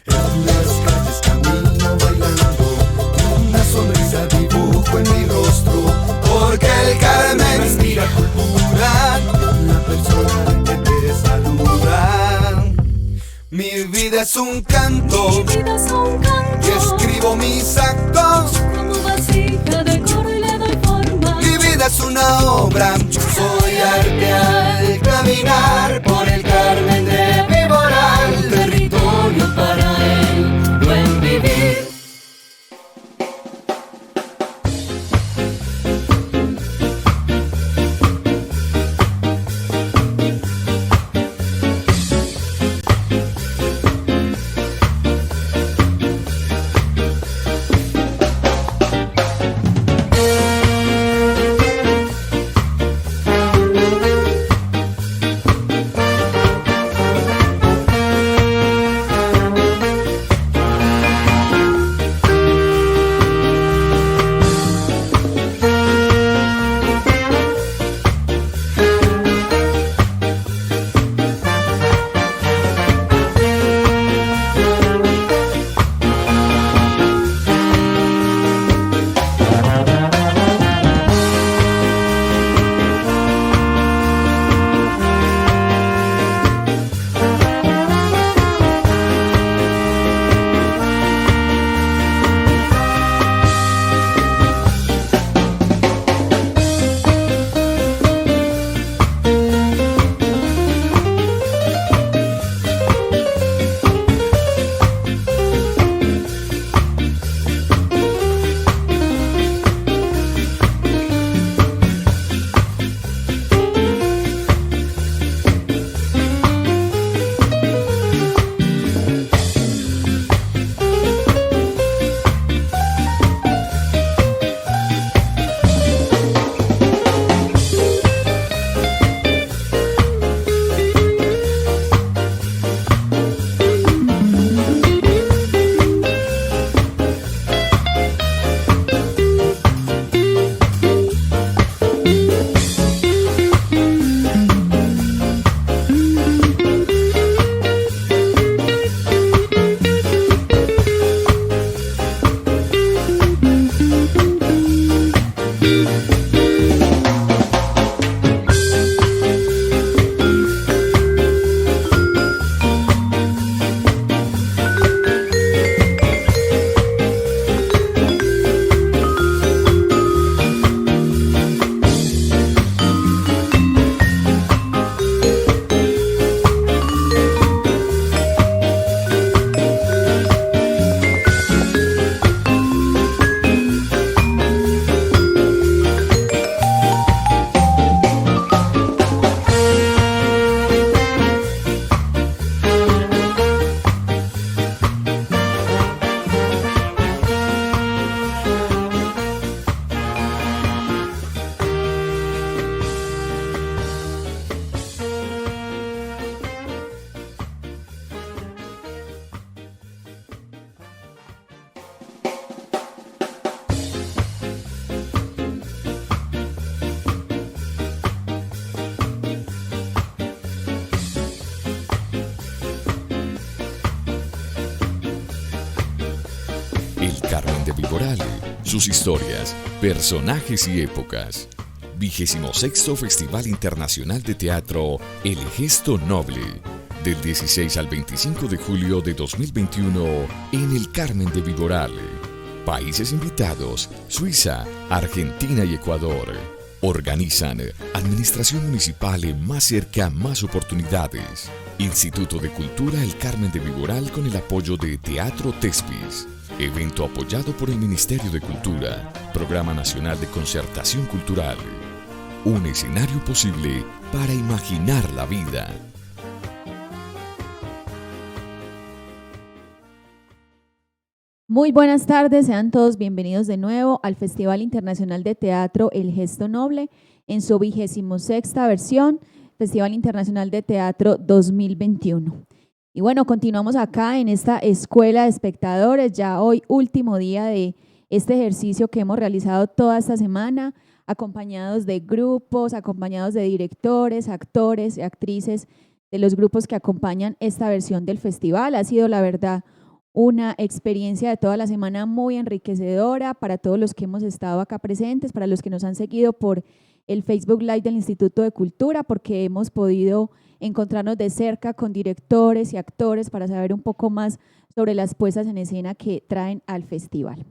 En las calles camino bailando, una sonrisa dibujo en mi rostro, porque el Carmen inspira cultura, una persona que te saluda. Mi vida es un canto, y escribo mis actos, como vasija decoro y le doy forma. mi vida es una obra, soy arte al caminar por el Carmen de Viboral, territorio para el buen vivir. Carmen de Viboral, sus historias, personajes y épocas. 26º Festival Internacional de Teatro El Gesto Noble, del 16 al 25 de julio de 2021 en el Carmen de Viboral. Países invitados: Suiza, Argentina y Ecuador. Organizan Administración Municipal Más Cerca, Más Oportunidades. Instituto de Cultura El Carmen de Viboral con el apoyo de Teatro Tespis. Evento apoyado por el Ministerio de Cultura, Programa Nacional de Concertación Cultural. Un escenario posible para imaginar la vida. Muy buenas tardes, sean todos bienvenidos de nuevo al Festival Internacional de Teatro El Gesto Noble en su 26ª versión, Festival Internacional de Teatro 2021. Y bueno, continuamos acá en esta escuela de espectadores, ya hoy último día de este ejercicio que hemos realizado toda esta semana, acompañados de grupos, acompañados de directores, actores y actrices de los grupos que acompañan esta versión del festival. Ha sido, la verdad, una experiencia de toda la semana muy enriquecedora para todos los que hemos estado acá presentes, para los que nos han seguido por el Facebook Live del Instituto de Cultura, porque hemos podido encontrarnos de cerca con directores y actores para saber un poco más sobre las puestas en escena que traen al festival.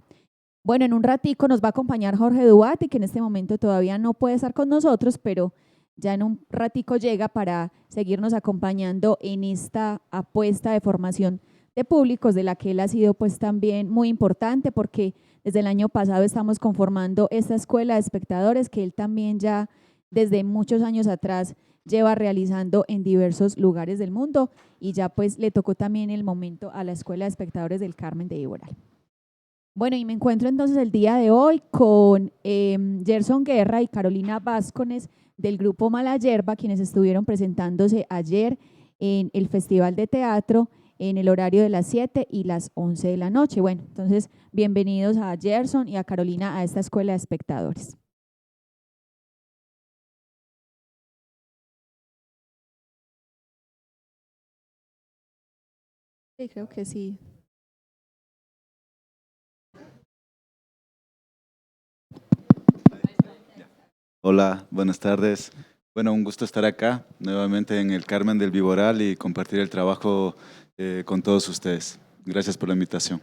Bueno, en un ratico nos va a acompañar Jorge Duarte, que en este momento todavía no puede estar con nosotros, pero ya en un ratico llega para seguirnos acompañando en esta apuesta de formación de públicos, de la que él ha sido pues también muy importante, porque desde el año pasado estamos conformando esta escuela de espectadores que él también ya desde muchos años atrás lleva realizando en diversos lugares del mundo, y ya pues le tocó también el momento a la Escuela de Espectadores del Carmen de Viboral. Bueno, y me encuentro entonces el día de hoy con Gerson Guerra y Carolina Vázquez del grupo Mala Yerba, quienes estuvieron presentándose ayer en el Festival de Teatro en el horario de las 7 y las 11 de la noche. Bueno, entonces bienvenidos a Gerson y a Carolina a esta Escuela de Espectadores. Sí, creo que sí. Hola, buenas tardes. Bueno, un gusto estar acá nuevamente en el Carmen del Viboral y compartir el trabajo con todos ustedes. Gracias por la invitación.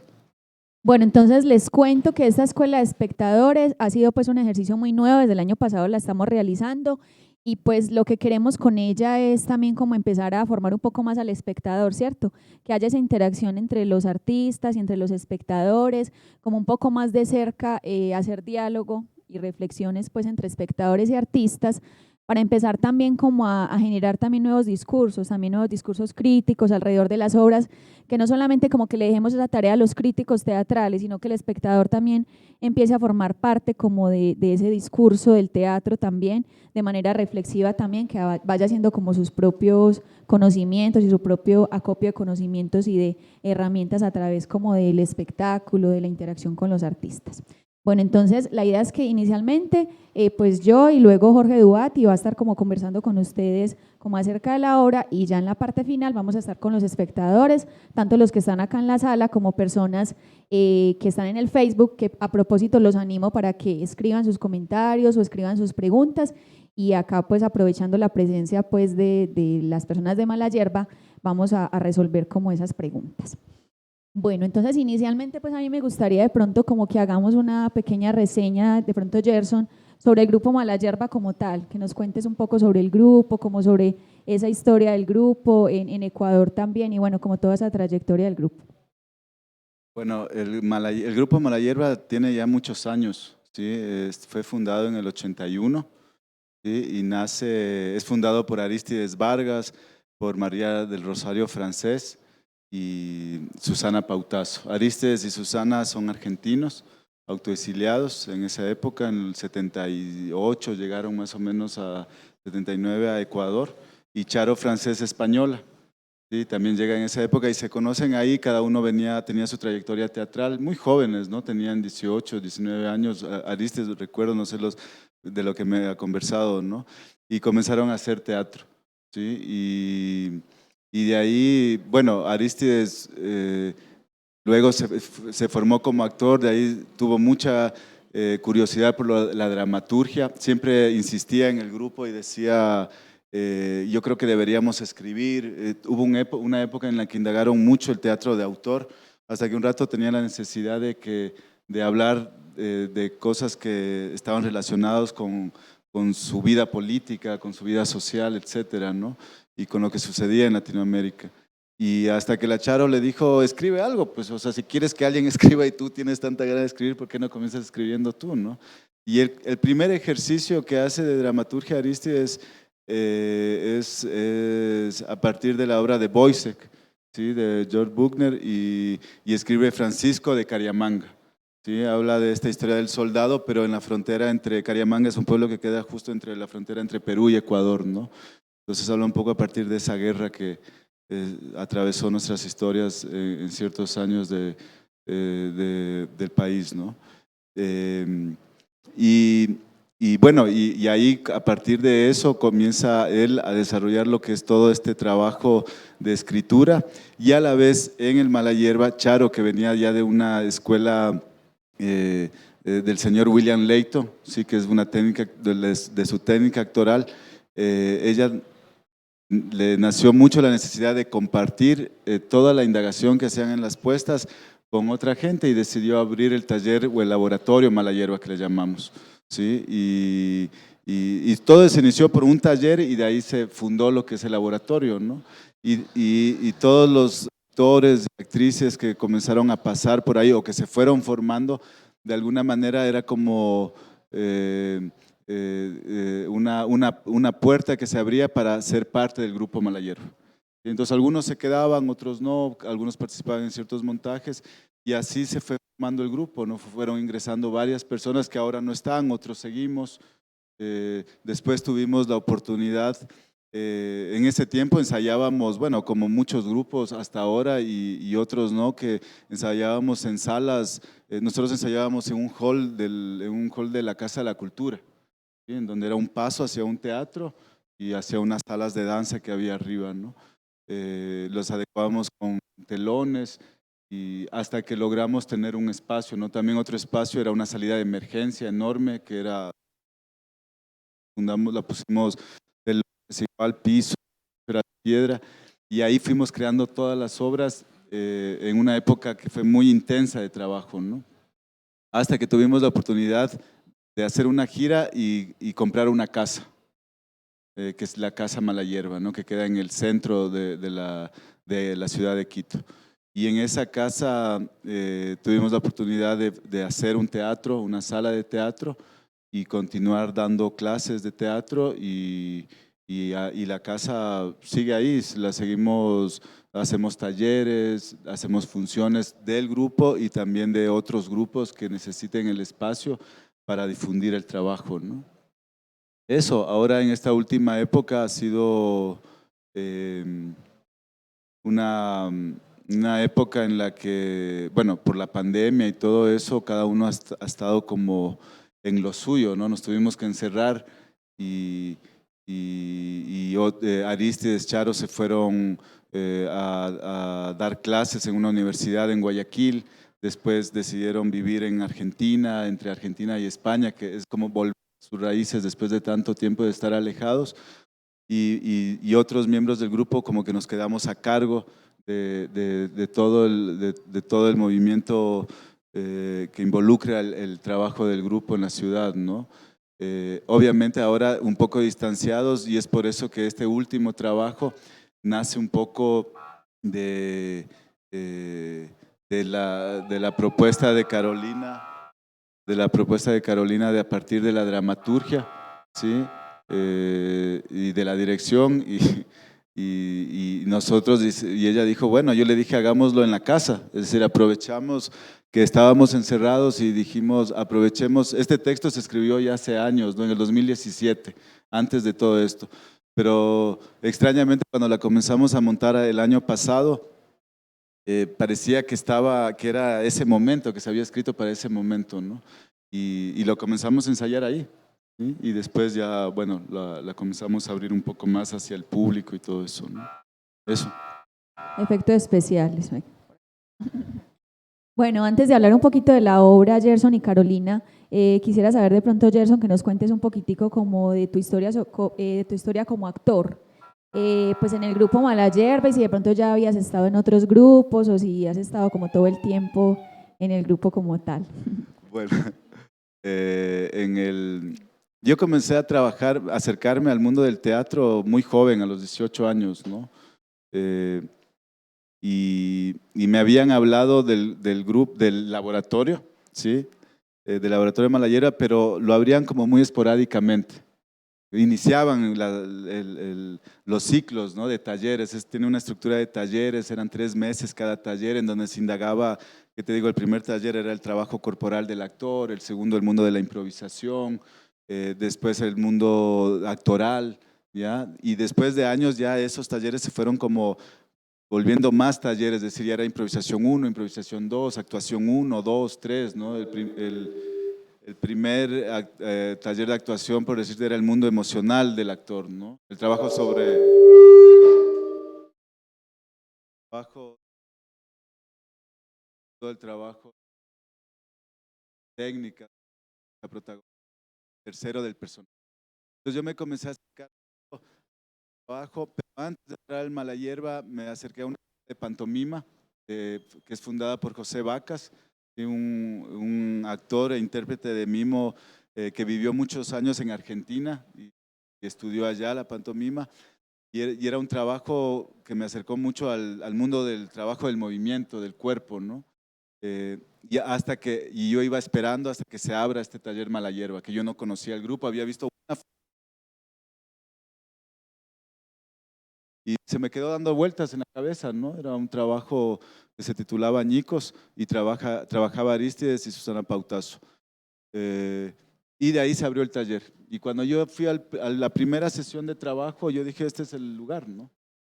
Bueno, entonces les cuento que esta Escuela de Espectadores ha sido pues un ejercicio muy nuevo, desde el año pasado la estamos realizando, y pues lo que queremos con ella es también como empezar a formar un poco más al espectador, ¿cierto? Que haya esa interacción entre los artistas y entre los espectadores, como un poco más de cerca, hacer diálogo y reflexiones pues entre espectadores y artistas, para empezar también como a generar también nuevos discursos críticos alrededor de las obras, que no solamente como que le dejemos esa tarea a los críticos teatrales, sino que el espectador también empiece a formar parte como de ese discurso del teatro también, de manera reflexiva también, que vaya haciendo como sus propios conocimientos y su propio acopio de conocimientos y de herramientas a través como del espectáculo, de la interacción con los artistas. Bueno, entonces la idea es que inicialmente pues yo y luego Jorge Duarte va a estar como conversando con ustedes como acerca de la obra, y ya en la parte final vamos a estar con los espectadores, tanto los que están acá en la sala como personas que están en el Facebook, que a propósito los animo para que escriban sus comentarios o escriban sus preguntas, y acá pues aprovechando la presencia pues de las personas de Mala Yerba vamos a resolver como esas preguntas. Bueno, entonces inicialmente pues a mí me gustaría de pronto como que hagamos una pequeña reseña, de pronto Gerson, sobre el grupo Mala Yerba como tal, que nos cuentes un poco sobre el grupo, como sobre esa historia del grupo en Ecuador también, y bueno, como toda esa trayectoria del grupo. Bueno, el grupo Mala Yerba tiene ya muchos años, ¿sí? Fue fundado en el 81, ¿sí? Y es fundado por Aristides Vargas, por María del Rosario Francés y Susana Pautazo. Aristides y Susana son argentinos, autoexiliados en esa época, en el 78 llegaron más o menos a 79 a Ecuador, y Charo Francés española, ¿sí? También llega en esa época y se conocen ahí, cada uno tenía su trayectoria teatral, muy jóvenes, ¿no? Tenían 18, 19 años, Aristides recuerdo, no sé de lo que me ha conversado, ¿no? Y comenzaron a hacer teatro, ¿sí? Y de ahí, bueno, Aristides luego se formó como actor, de ahí tuvo mucha curiosidad por la dramaturgia, siempre insistía en el grupo y decía, yo creo que deberíamos escribir. Hubo una época en la que indagaron mucho el teatro de autor, hasta que un rato tenía la necesidad de hablar de cosas que estaban relacionadas con su vida política, con su vida social, etcétera, ¿no? Y con lo que sucedía en Latinoamérica. Y hasta que la Charo le dijo, escribe algo, pues, o sea, si quieres que alguien escriba y tú tienes tanta gana de escribir, ¿por qué no comienzas escribiendo tú, no? Y el primer ejercicio que hace de dramaturgia Aristides es a partir de la obra de Boisek, ¿sí? De George Buchner, y escribe Francisco de Cariamanga. Sí, habla de esta historia del soldado, pero en la frontera entre Cariamanga, es un pueblo que queda justo entre la frontera entre Perú y Ecuador, ¿no? Entonces habla un poco a partir de esa guerra que atravesó nuestras historias en ciertos años del país, ¿no? Y y bueno, y ahí a partir de eso comienza él a desarrollar lo que es todo este trabajo de escritura, y a la vez en el Malayerba, Charo, que venía ya de una escuela del señor William Leighton, sí, que es una técnica de su técnica actoral, ella le nació mucho la necesidad de compartir toda la indagación que hacían en las puestas con otra gente, y decidió abrir el taller o el laboratorio Malayerba, que le llamamos, ¿sí? Y todo se inició por un taller, y de ahí se fundó lo que es el laboratorio, ¿no? Y todos los actores y actrices que comenzaron a pasar por ahí o que se fueron formando, de alguna manera era como una puerta que se abría para ser parte del grupo Malayerba. Entonces algunos se quedaban, otros no, algunos participaban en ciertos montajes, y así se fue formando el grupo, ¿no? Fueron ingresando varias personas que ahora no están, otros seguimos. Después tuvimos la oportunidad, en ese tiempo ensayábamos, bueno, como muchos grupos hasta ahora y otros no, que ensayábamos en salas. Nosotros ensayábamos en un hall de la Casa de la Cultura, ¿sí? En donde era un paso hacia un teatro y hacia unas salas de danza que había arriba, ¿no? Los adecuábamos con telones, y hasta que logramos tener un espacio, ¿no? También otro espacio era una salida de emergencia enorme, que era, la pusimos del principal piso, era de piedra, y ahí fuimos creando todas las obras en una época que fue muy intensa de trabajo, ¿no? Hasta que tuvimos la oportunidad de hacer una gira y comprar una casa, que es la Casa Malayerba, ¿no? Que queda en el centro de la ciudad de Quito. Y en esa casa tuvimos la oportunidad de hacer un teatro, una sala de teatro, y continuar dando clases de teatro, y la casa sigue ahí, la seguimos, hacemos talleres, hacemos funciones del grupo y también de otros grupos que necesiten el espacio para difundir el trabajo, ¿no? Eso, ahora en esta última época ha sido una época en la que, bueno, por la pandemia y todo eso, cada uno ha estado como en lo suyo, ¿no? Nos tuvimos que encerrar, Aristides, Charo se fueron a dar clases en una universidad en Guayaquil. Después decidieron vivir en Argentina, entre Argentina y España, que es como volver a sus raíces después de tanto tiempo de estar alejados. Y otros miembros del grupo como que nos quedamos a cargo de todo el movimiento que involucra el trabajo del grupo en la ciudad, ¿no? Obviamente ahora un poco distanciados, y es por eso que este último trabajo nace un poco de la propuesta de Carolina, de a partir de la dramaturgia, ¿sí? Y de la dirección, y nosotros, y ella dijo, bueno, yo le dije hagámoslo en la casa, es decir, aprovechamos que estábamos encerrados y dijimos, aprovechemos, este texto se escribió ya hace años, ¿no? En el 2017, antes de todo esto, pero extrañamente cuando la comenzamos a montar el año pasado, parecía que era ese momento, que se había escrito para ese momento, ¿no? Y lo comenzamos a ensayar ahí, ¿sí? Y después ya, bueno, la comenzamos a abrir un poco más hacia el público y todo eso, ¿no? Eso. Efectos especiales. Bueno, antes de hablar un poquito de la obra, Gerson y Carolina, quisiera saber de pronto, Gerson, que nos cuentes un poquitico como de tu historia como actor. Pues en el grupo Malayerba, y si de pronto ya habías estado en otros grupos o si has estado como todo el tiempo en el grupo como tal. Bueno, yo comencé a trabajar, a acercarme al mundo del teatro muy joven, a los 18 años, ¿no? Y me habían hablado del grupo, del laboratorio, ¿sí? Del laboratorio de Malayerba, pero lo abrían como muy esporádicamente. Iniciaban los ciclos, ¿no? De talleres, tiene una estructura de talleres, eran 3 meses cada taller, en donde se indagaba, que te digo, el primer taller era el trabajo corporal del actor, el segundo el mundo de la improvisación, después el mundo actoral, ¿ya? Y después de años ya esos talleres se fueron como volviendo más talleres, es decir, ya era improvisación 1, improvisación 2, actuación 1, 2, 3, ¿no? el primer taller de actuación, por decirte, era el mundo emocional del actor, ¿no? El trabajo sobre… todo el trabajo técnica, la protagonista, tercero del personaje. Entonces yo me comencé a acercar al trabajo, pero antes de entrar al Malayerba me acerqué a una de pantomima que es fundada por José Vacas, un actor e intérprete de mimo que vivió muchos años en Argentina y estudió allá la pantomima. Y era un trabajo que me acercó mucho al mundo del trabajo del movimiento, del cuerpo, ¿no? Y yo iba esperando hasta que se abra este taller Malayerba, que yo no conocía el grupo, había visto una… Y se me quedó dando vueltas en la cabeza, ¿no? Era un trabajo que se titulaba Añicos y trabajaba Arístides y Susana Pautazo. Y de ahí se abrió el taller. Y cuando yo fui a la primera sesión de trabajo, yo dije, este es el lugar, ¿no?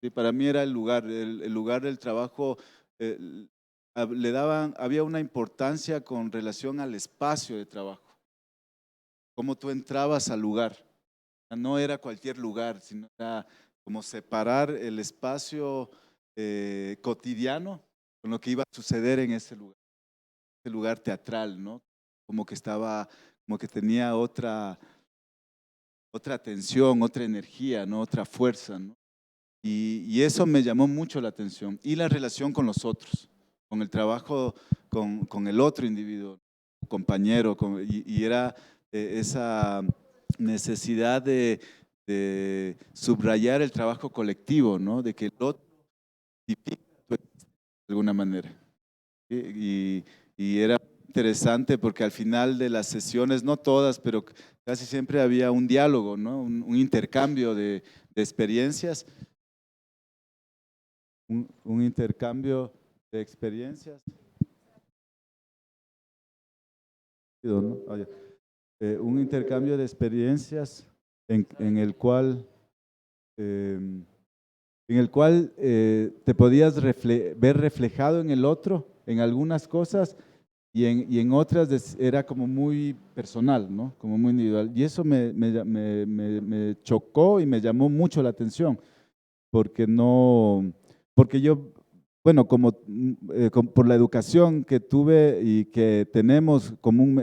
Y para mí era el lugar del trabajo. Había una importancia con relación al espacio de trabajo. Cómo tú entrabas al lugar. No era cualquier lugar, sino era como separar el espacio cotidiano con lo que iba a suceder en ese lugar teatral, ¿no? Como que tenía otra tensión, otra energía, ¿no? Otra fuerza, ¿no? Y eso me llamó mucho la atención. Y la relación con los otros, con el trabajo con el otro individuo, compañero, y era esa necesidad de subrayar el trabajo colectivo, ¿no? De que el otro de alguna manera. Y era interesante porque al final de las sesiones, no todas, pero casi siempre había un diálogo, ¿no? Un intercambio de experiencias. Un intercambio de experiencias. ¿No? Un intercambio de experiencias en el cual te podías ver reflejado en el otro, en algunas cosas, y en otras era como muy personal, ¿no? Como muy individual. Y eso me chocó y me llamó mucho la atención, porque yo, bueno, por la educación que tuve y que tenemos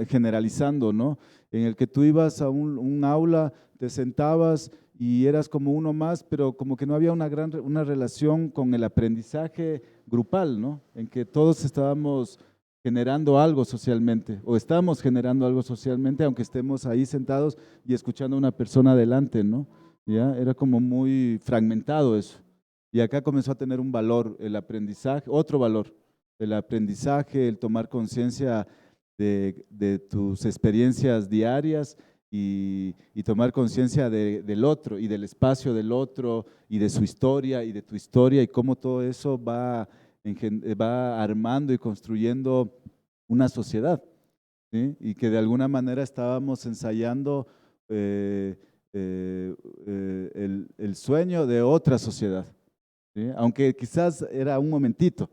generalizando, ¿no? En el que tú ibas a un aula, te sentabas y eras como uno más, pero como que no había una relación con el aprendizaje grupal, ¿no? En que todos estábamos generando algo socialmente, o estamos generando algo socialmente, aunque estemos ahí sentados y escuchando a una persona adelante, ¿no? ¿Ya? Era como muy fragmentado eso. Y acá comenzó a tener un valor el aprendizaje, otro valor, el aprendizaje, el tomar conciencia de tus experiencias diarias y tomar conciencia del otro y del espacio del otro y de su historia y de tu historia y cómo todo eso va armando y construyendo una sociedad, ¿sí? Y que de alguna manera estábamos ensayando el sueño de otra sociedad, ¿sí? Aunque quizás era un momentito,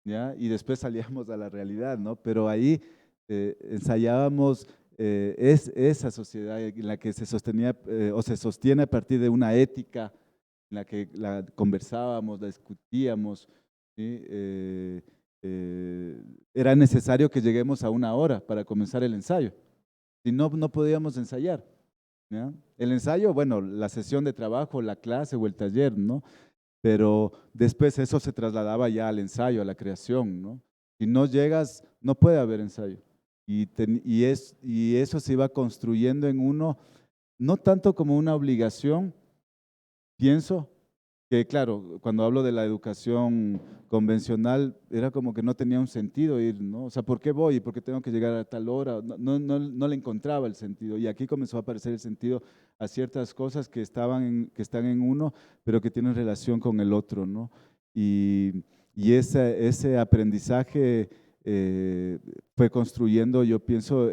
¿ya? Y después salíamos a la realidad, ¿no? Pero ahí ensayábamos esa sociedad en la que se sostenía o se sostiene a partir de una ética en la que la conversábamos, la discutíamos, ¿sí? Era necesario que lleguemos a 1 hora para comenzar el ensayo, si no, no podíamos ensayar, ¿ya? El ensayo, bueno, la sesión de trabajo, la clase o el taller, ¿no? Pero después eso se trasladaba ya al ensayo, a la creación, ¿no? Si no llegas, no puede haber ensayo. Y eso se iba construyendo en uno, no tanto como una obligación, pienso que claro, cuando hablo de la educación convencional, era como que no tenía un sentido ir, ¿no? O sea, ¿por qué voy? ¿Por qué tengo que llegar a tal hora? No le encontraba el sentido. Y aquí comenzó a aparecer el sentido a ciertas cosas que están en uno, pero que tienen relación con el otro, ¿no? Y ese aprendizaje fue construyendo, yo pienso,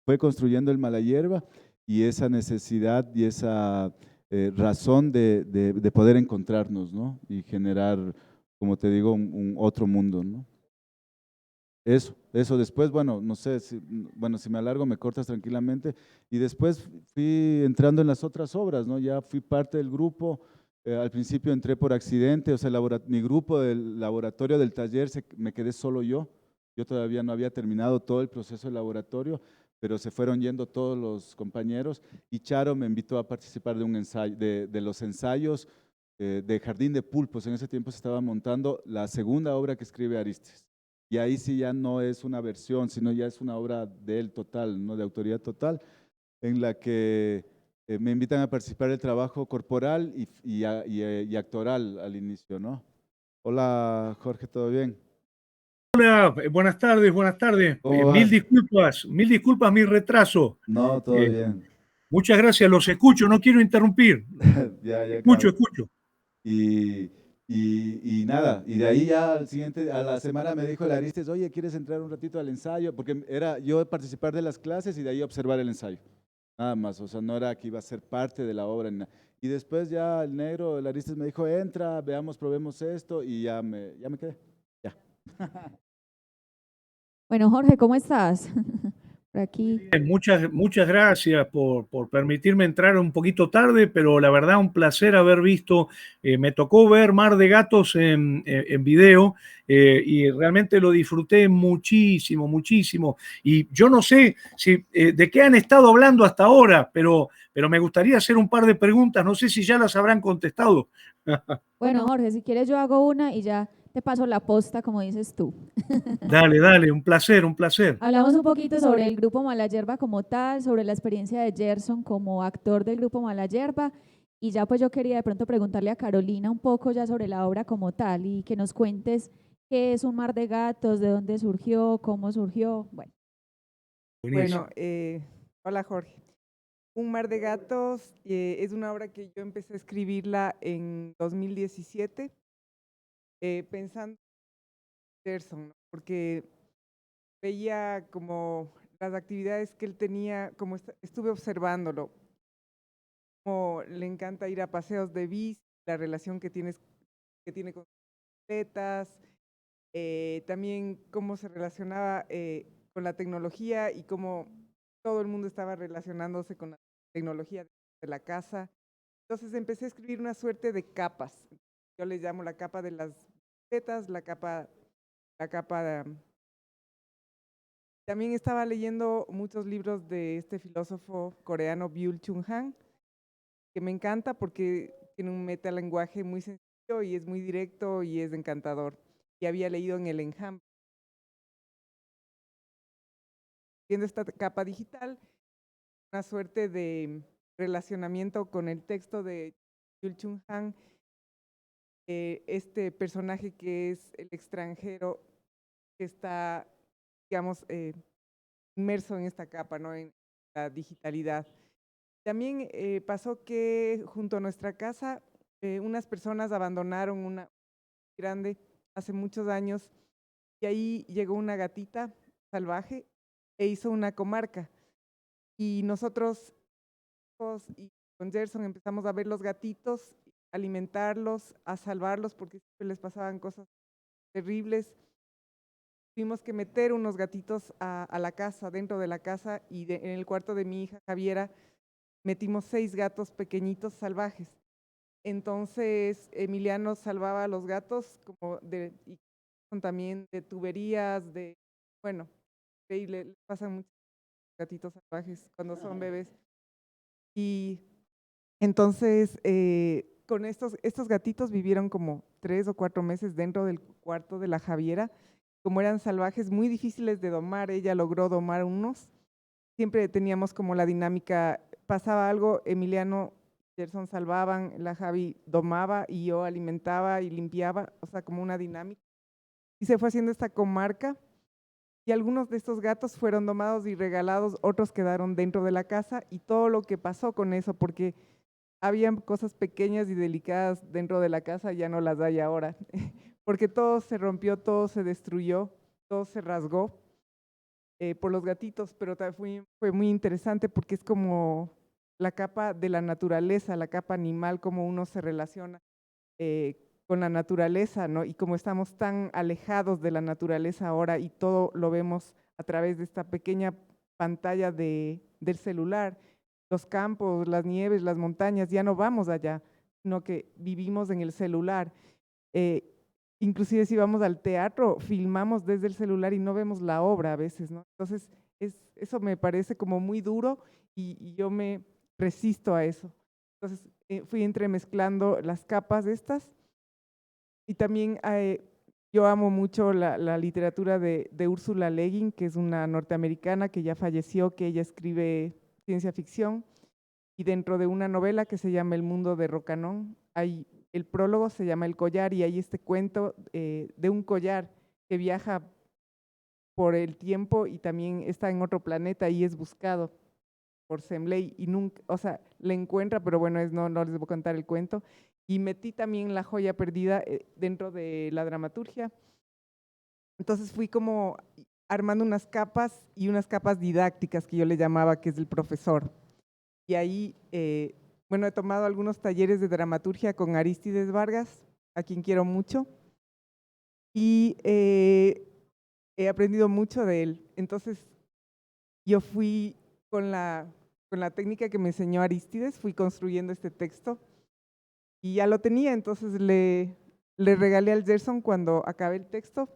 fue construyendo el Malayerba y esa necesidad y esa razón de poder encontrarnos, ¿no? Y generar, como te digo, un otro mundo, ¿no? Eso. Después, bueno, no sé, si me alargo me cortas tranquilamente. Y después fui entrando en las otras obras, ¿no? Ya fui parte del grupo. Al principio entré por accidente, o sea, mi grupo del laboratorio del taller me quedé solo yo. Yo todavía no había terminado todo el proceso del laboratorio, pero se fueron yendo todos los compañeros y Charo me invitó a participar de un ensayo, de los ensayos de Jardín de Pulpos. En ese tiempo se estaba montando la segunda obra que escribe Aristes. Y ahí sí ya no es una versión, sino ya es una obra de él total, ¿no? De autoría total, en la que me invitan a participar del trabajo corporal y actoral al inicio, ¿no? Hola, Jorge, ¿todo bien? Hola, buenas tardes, buenas tardes. ¿Cómo Mil vas? disculpas mi retraso. No, todo Eh, bien. Muchas gracias, los escucho, no quiero interrumpir. Ya Escucho, cabe. escucho. Y, y nada, y de ahí ya a la semana me dijo el Aristes, oye, ¿quieres entrar un ratito al ensayo? Porque era yo participar de las clases y de ahí observar el ensayo. Nada más, o sea, no era que iba a ser parte de la obra. Ni nada. Y después ya el negro, el Aristes me dijo, entra, veamos, probemos esto, y ya me quedé. Ya. Bueno, Jorge, ¿cómo estás? Por aquí. Bien, muchas gracias por permitirme entrar un poquito tarde, pero la verdad un placer haber visto, me tocó ver Mar de Gatos en video y realmente lo disfruté muchísimo, muchísimo. Y yo no sé de qué han estado hablando hasta ahora, pero me gustaría hacer un par de preguntas, no sé si ya las habrán contestado. Bueno, Jorge, si quieres yo hago una y ya te paso la posta, como dices tú. Dale, un placer, un placer. Hablamos un poquito sobre el grupo Malayerba como tal, sobre la experiencia de Gerson como actor del grupo Malayerba, y ya pues yo quería de pronto preguntarle a Carolina un poco ya sobre la obra como tal y que nos cuentes qué es Un Mar de Gatos, de dónde surgió, cómo surgió. Bueno, Buenísimo. Bueno, hola Jorge. Un Mar de Gatos es una obra que yo empecé a escribirla en 2017, pensando en Gerson, ¿no? Porque veía como las actividades que él tenía, como estuve observándolo, como le encanta ir a paseos de bici, la relación que tiene con atletas, también cómo se relacionaba con la tecnología y cómo todo el mundo estaba relacionándose con la tecnología de la casa. Entonces empecé a escribir una suerte de capas. Yo les llamo la capa de las bicicletas, la capa de... También estaba leyendo muchos libros de este filósofo coreano Byul-Chul Han, que me encanta porque tiene un metalenguaje muy sencillo y es muy directo y es encantador. Y había leído en el Enjambre. Viendo esta capa digital, una suerte de relacionamiento con el texto de Byul-Chul Han, este personaje que es el extranjero que está, digamos, inmerso en esta capa, ¿no? En la digitalidad. También pasó que junto a nuestra casa unas personas abandonaron una grande hace muchos años y ahí llegó una gatita salvaje e hizo una comarca. Y nosotros y con Gerson empezamos a ver los gatitos, alimentarlos, a salvarlos porque siempre les pasaban cosas terribles. Tuvimos que meter unos gatitos a la casa, dentro de la casa, y en el cuarto de mi hija Javiera metimos 6 gatos pequeñitos salvajes. Entonces Emiliano salvaba a los gatos como y también de tuberías, bueno, y le pasan muchos gatitos salvajes cuando son bebés. Y entonces con estos gatitos vivieron como 3 o 4 meses dentro del cuarto de la Javiera. Como eran salvajes muy difíciles de domar, ella logró domar unos. Siempre teníamos como la dinámica, pasaba algo, Emiliano y Gerson salvaban, la Javi domaba y yo alimentaba y limpiaba, o sea, como una dinámica. Y se fue haciendo esta comarca y algunos de estos gatos fueron domados y regalados, otros quedaron dentro de la casa y todo lo que pasó con eso, porque habían cosas pequeñas y delicadas dentro de la casa, ya no las hay ahora, porque todo se rompió, todo se destruyó, todo se rasgó por los gatitos, pero fue muy interesante porque es como la capa de la naturaleza, la capa animal, cómo uno se relaciona con la naturaleza, ¿no? Y como estamos tan alejados de la naturaleza ahora y todo lo vemos a través de esta pequeña pantalla del celular, los campos, las nieves, las montañas, ya no vamos allá, sino que vivimos en el celular. Inclusive si vamos al teatro, filmamos desde el celular y no vemos la obra a veces, ¿no? Entonces, eso me parece como muy duro y yo me resisto a eso. Entonces, fui entremezclando las capas estas y también yo amo mucho la literatura de Ursula Le Guin, que es una norteamericana que ya falleció, que ella escribe ciencia ficción, y dentro de una novela que se llama El mundo de Rocanón, el prólogo se llama El collar, y hay este cuento de un collar que viaja por el tiempo y también está en otro planeta y es buscado por Semley y nunca, o sea, le encuentra, pero bueno, no les voy a contar el cuento. Y metí también La joya perdida dentro de la dramaturgia. Entonces fui como armando unas capas y unas capas didácticas que yo le llamaba, que es el profesor. Y ahí, bueno, he tomado algunos talleres de dramaturgia con Arístides Vargas, a quien quiero mucho, y he aprendido mucho de él. Entonces yo fui con la técnica que me enseñó Arístides, fui construyendo este texto y ya lo tenía, entonces le regalé al Gerson cuando acabé el texto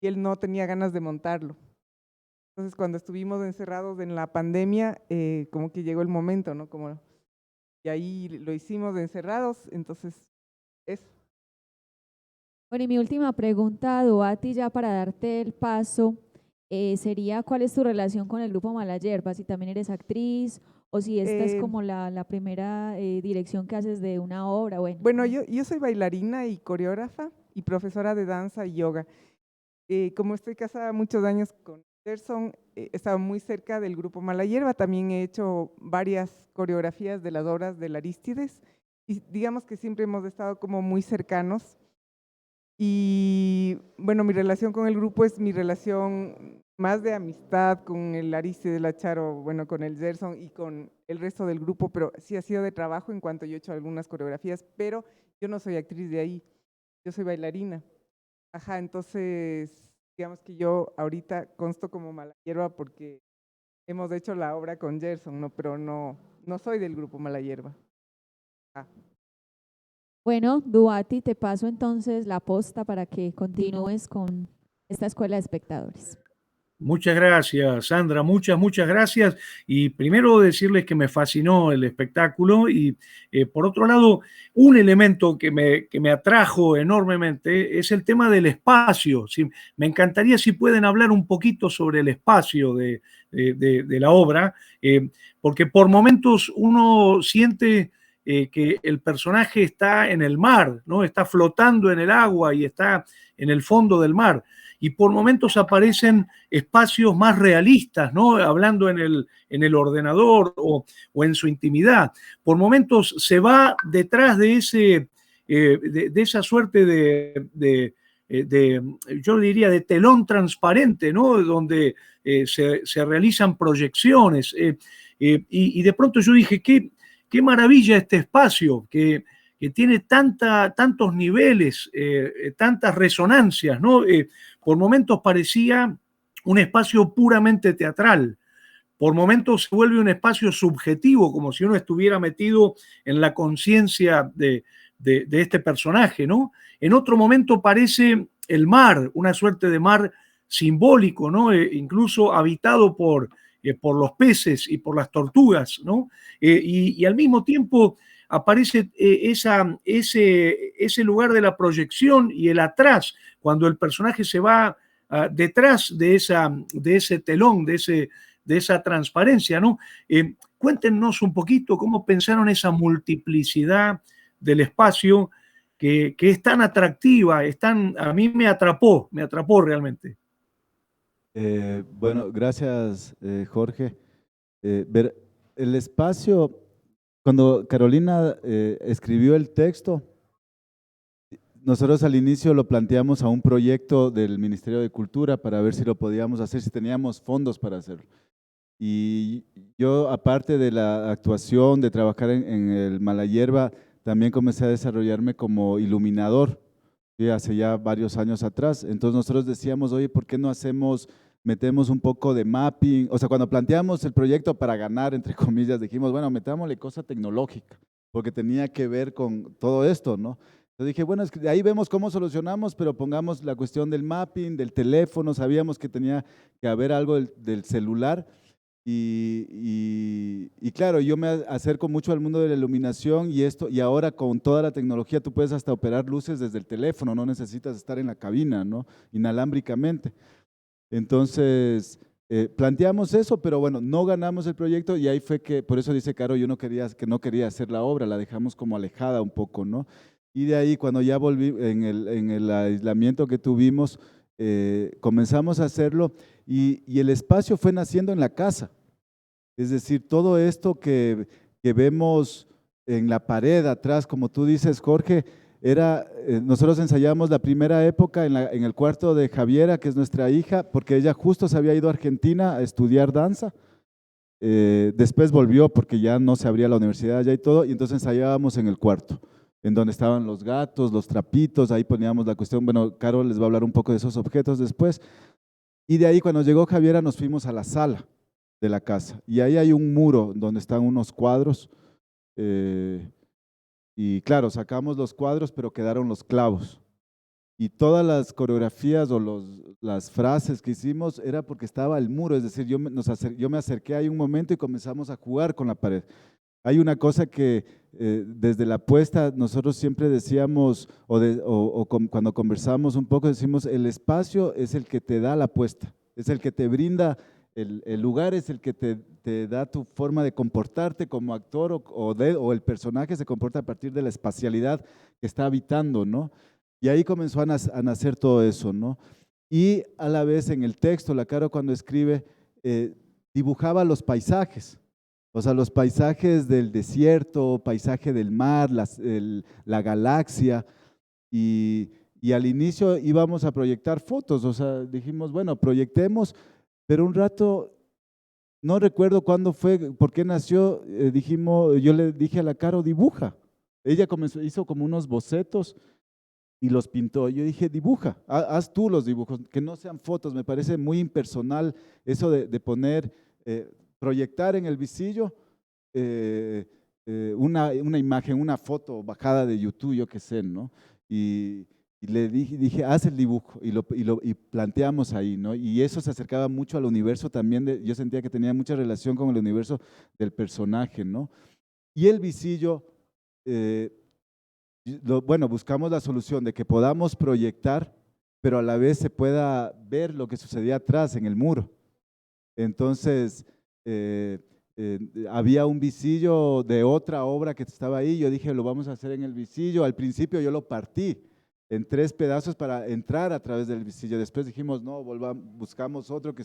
y él no tenía ganas de montarlo. Entonces cuando estuvimos encerrados en la pandemia, como que llegó el momento, ¿no? Y ahí lo hicimos encerrados, entonces eso. Bueno, y mi última pregunta, Duati, ya para darte el paso, sería ¿cuál es tu relación con el grupo Mala Yerba? Si también eres actriz o si esta es como la primera dirección que haces de una obra. Bueno, yo soy bailarina y coreógrafa y profesora de danza y yoga. Como estoy casada muchos años con Gerson, estaba muy cerca del grupo Mala Yerba, también he hecho varias coreografías de las obras de Arístides y digamos que siempre hemos estado como muy cercanos. Y bueno, mi relación con el grupo es mi relación más de amistad con el Arístides, la Charo, bueno, con el Gerson y con el resto del grupo, pero sí ha sido de trabajo en cuanto yo he hecho algunas coreografías, pero yo no soy actriz de ahí, yo soy bailarina. Ajá, entonces, digamos que yo ahorita consto como Mala Yerba porque hemos hecho la obra con Gerson, ¿no? Pero no soy del grupo Mala Yerba. Ajá. Bueno, Duati, te paso entonces la posta para que continúes con esta escuela de espectadores. Muchas gracias, Sandra, muchas gracias. Y primero decirles que me fascinó el espectáculo y por otro lado, un elemento que me atrajo enormemente es el tema del espacio. Sí, me encantaría si pueden hablar un poquito sobre el espacio de la obra, porque por momentos uno siente que el personaje está en el mar, ¿no? Está flotando en el agua y está en el fondo del mar. Y por momentos aparecen espacios más realistas, ¿no? Hablando en el ordenador o en su intimidad. Por momentos se va detrás de esa suerte yo diría, de telón transparente, ¿no? Donde se realizan proyecciones. Y de pronto yo dije, qué maravilla este espacio, que tiene tantos niveles, tantas resonancias, ¿no? Por momentos parecía un espacio puramente teatral, por momentos se vuelve un espacio subjetivo, como si uno estuviera metido en la conciencia de este personaje, ¿no? En otro momento parece el mar, una suerte de mar simbólico, ¿no? Incluso habitado por los peces y por las tortugas, ¿no? Y al mismo tiempo aparece ese lugar de la proyección y el atrás, cuando el personaje se va detrás de ese telón, de esa transparencia, ¿no? Cuéntenos un poquito cómo pensaron esa multiplicidad del espacio que es tan atractiva, a mí me atrapó realmente. Bueno, gracias, Jorge. Ver, el espacio, cuando Carolina escribió el texto, nosotros al inicio lo planteamos a un proyecto del Ministerio de Cultura para ver si lo podíamos hacer, si teníamos fondos para hacerlo. Y yo, aparte de la actuación, de trabajar en el Mala Yerba, también comencé a desarrollarme como iluminador, ¿sí? Hace ya varios años atrás. Entonces nosotros decíamos, oye, ¿por qué no metemos un poco de mapping? O sea, cuando planteamos el proyecto para ganar, entre comillas, dijimos, bueno, metámosle cosa tecnológica, porque tenía que ver con todo esto, ¿no? Entonces dije, bueno, es que de ahí vemos cómo solucionamos, pero pongamos la cuestión del mapping, del teléfono, sabíamos que tenía que haber algo del celular. Y claro, yo me acerco mucho al mundo de la iluminación y ahora con toda la tecnología tú puedes hasta operar luces desde el teléfono, no necesitas estar en la cabina, ¿no? Inalámbricamente. Entonces, planteamos eso, pero bueno, no ganamos el proyecto y ahí fue que, por eso dice Caro, yo no quería hacer la obra, la dejamos como alejada un poco, ¿no? Y de ahí cuando ya volví en el aislamiento que tuvimos, comenzamos a hacerlo y el espacio fue naciendo en la casa. Es decir, todo esto que vemos en la pared atrás, como tú dices, Jorge, nosotros ensayamos la primera época en el cuarto de Javiera, que es nuestra hija, porque ella justo se había ido a Argentina a estudiar danza. Después volvió porque ya no se abría la universidad allá y todo, y entonces ensayábamos en el cuarto, en donde estaban los gatos, los trapitos, ahí poníamos la cuestión. Bueno, Caro les va a hablar un poco de esos objetos después. Y de ahí cuando llegó Javiera nos fuimos a la sala de la casa, y ahí hay un muro donde están unos cuadros, y claro, sacamos los cuadros, pero quedaron los clavos. Y todas las coreografías o las frases que hicimos era porque estaba el muro, es decir, yo me acerqué ahí un momento y comenzamos a jugar con la pared. Hay una cosa que desde la puesta nosotros siempre decíamos, cuando conversamos un poco, decimos, el espacio es el que te da la puesta, es el que te brinda, el lugar es el que te da tu forma de comportarte como actor o el personaje se comporta a partir de la espacialidad que está habitando, ¿no? Y ahí comenzó a nacer todo eso, ¿no? Y a la vez en el texto, la Caro cuando escribe, dibujaba los paisajes, o sea, los paisajes del desierto, paisaje del mar, la galaxia, y al inicio íbamos a proyectar fotos, o sea, dijimos, bueno, proyectemos, pero un rato, no recuerdo cuándo fue, por qué nació, yo le dije a la Caro, dibuja. Ella hizo como unos bocetos y los pintó. Yo dije, dibuja, haz tú los dibujos, que no sean fotos. Me parece muy impersonal eso de poner, proyectar en el visillo una imagen, una foto bajada de YouTube, yo qué sé, ¿no? Y le dije, haz el dibujo y planteamos ahí, ¿no? Y eso se acercaba mucho al universo también, yo sentía que tenía mucha relación con el universo del personaje, ¿no? Y el visillo, bueno, buscamos la solución de que podamos proyectar, pero a la vez se pueda ver lo que sucedía atrás en el muro. Entonces, había un visillo de otra obra que estaba ahí, yo dije, lo vamos a hacer en el visillo. Al principio yo lo partí en 3 pedazos para entrar a través del visillo. Después dijimos, no, buscamos otro que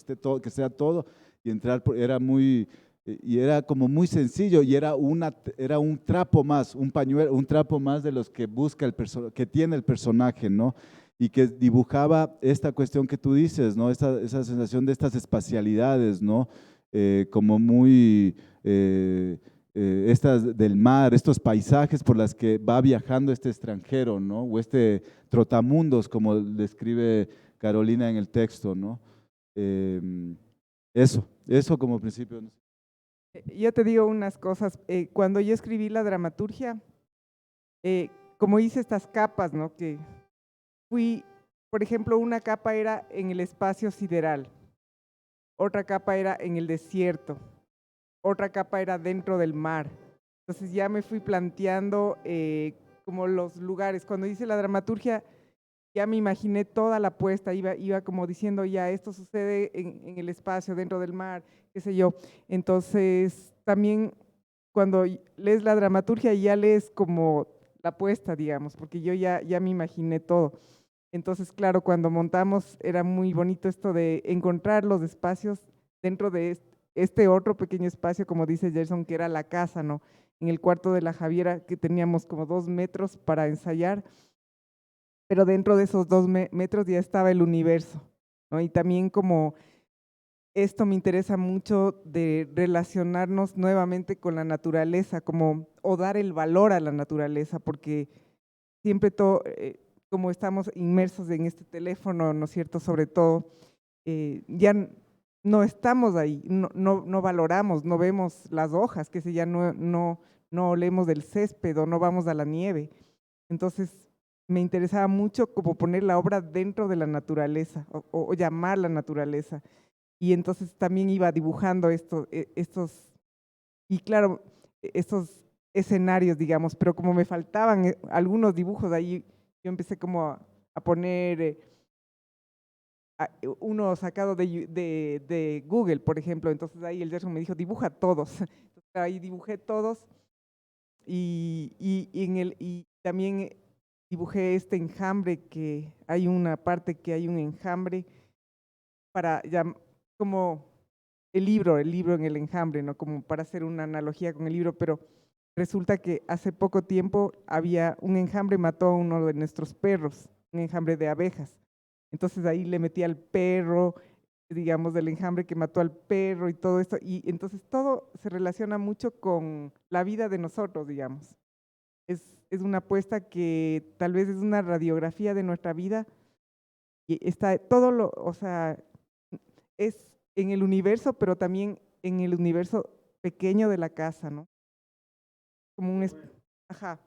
sea todo, y entrar, y era como muy sencillo, y era un trapo más, un pañuelo, un trapo más de los que busca que tiene el personaje, ¿no? Y que dibujaba esta cuestión que tú dices, ¿no? Esa sensación de estas espacialidades, ¿no? Como muy, estas del mar, estos paisajes por las que va viajando este extranjero, ¿no? O este trotamundos, como describe Carolina en el texto, ¿no? Eso como principio. Yo te digo unas cosas. Cuando yo escribí la dramaturgia, como hice estas capas, ¿no? Que por ejemplo, una capa era en el espacio sideral, otra capa era en el desierto, otra capa era dentro del mar. Entonces ya me fui planteando como los lugares. Cuando hice la dramaturgia, ya me imaginé toda la puesta, iba como diciendo, ya esto sucede en el espacio, dentro del mar, qué sé yo. Entonces también cuando lees la dramaturgia ya lees como la puesta, digamos, porque yo ya me imaginé todo. Entonces, claro, cuando montamos era muy bonito esto de encontrar los espacios dentro de este otro pequeño espacio, como dice Gerson, que era la casa, ¿no? En el cuarto de la Javiera, que teníamos como 2 metros para ensayar, pero dentro de esos 2 metros ya estaba el universo, ¿no? Y también como esto me interesa mucho de relacionarnos nuevamente con la naturaleza, como, o dar el valor a la naturaleza, porque siempre como estamos inmersos en este teléfono, ¿no es cierto? Sobre todo, ya no estamos ahí, no valoramos, no vemos las hojas, que ya no olemos del césped o no vamos a la nieve. Entonces, me interesaba mucho como poner la obra dentro de la naturaleza o llamar la naturaleza. Y entonces también iba dibujando estos, y claro, estos escenarios, digamos, pero como me faltaban algunos dibujos ahí, yo empecé como a poner uno sacado de Google, por ejemplo. Entonces ahí el Gerson me dijo, dibuja todos. Entonces ahí dibujé todos y también dibujé este enjambre, que hay una parte que hay un enjambre para como el libro en el enjambre, ¿no? Como para hacer una analogía con el libro, pero resulta que hace poco tiempo había un enjambre, mató a uno de nuestros perros, un enjambre de abejas. Entonces ahí le metí al perro, digamos, del enjambre que mató al perro y todo esto, y entonces todo se relaciona mucho con la vida de nosotros, digamos. Es una apuesta que tal vez es una radiografía de nuestra vida, y está o sea, es en el universo, pero también en el universo pequeño de la casa, ¿no? Como ajá,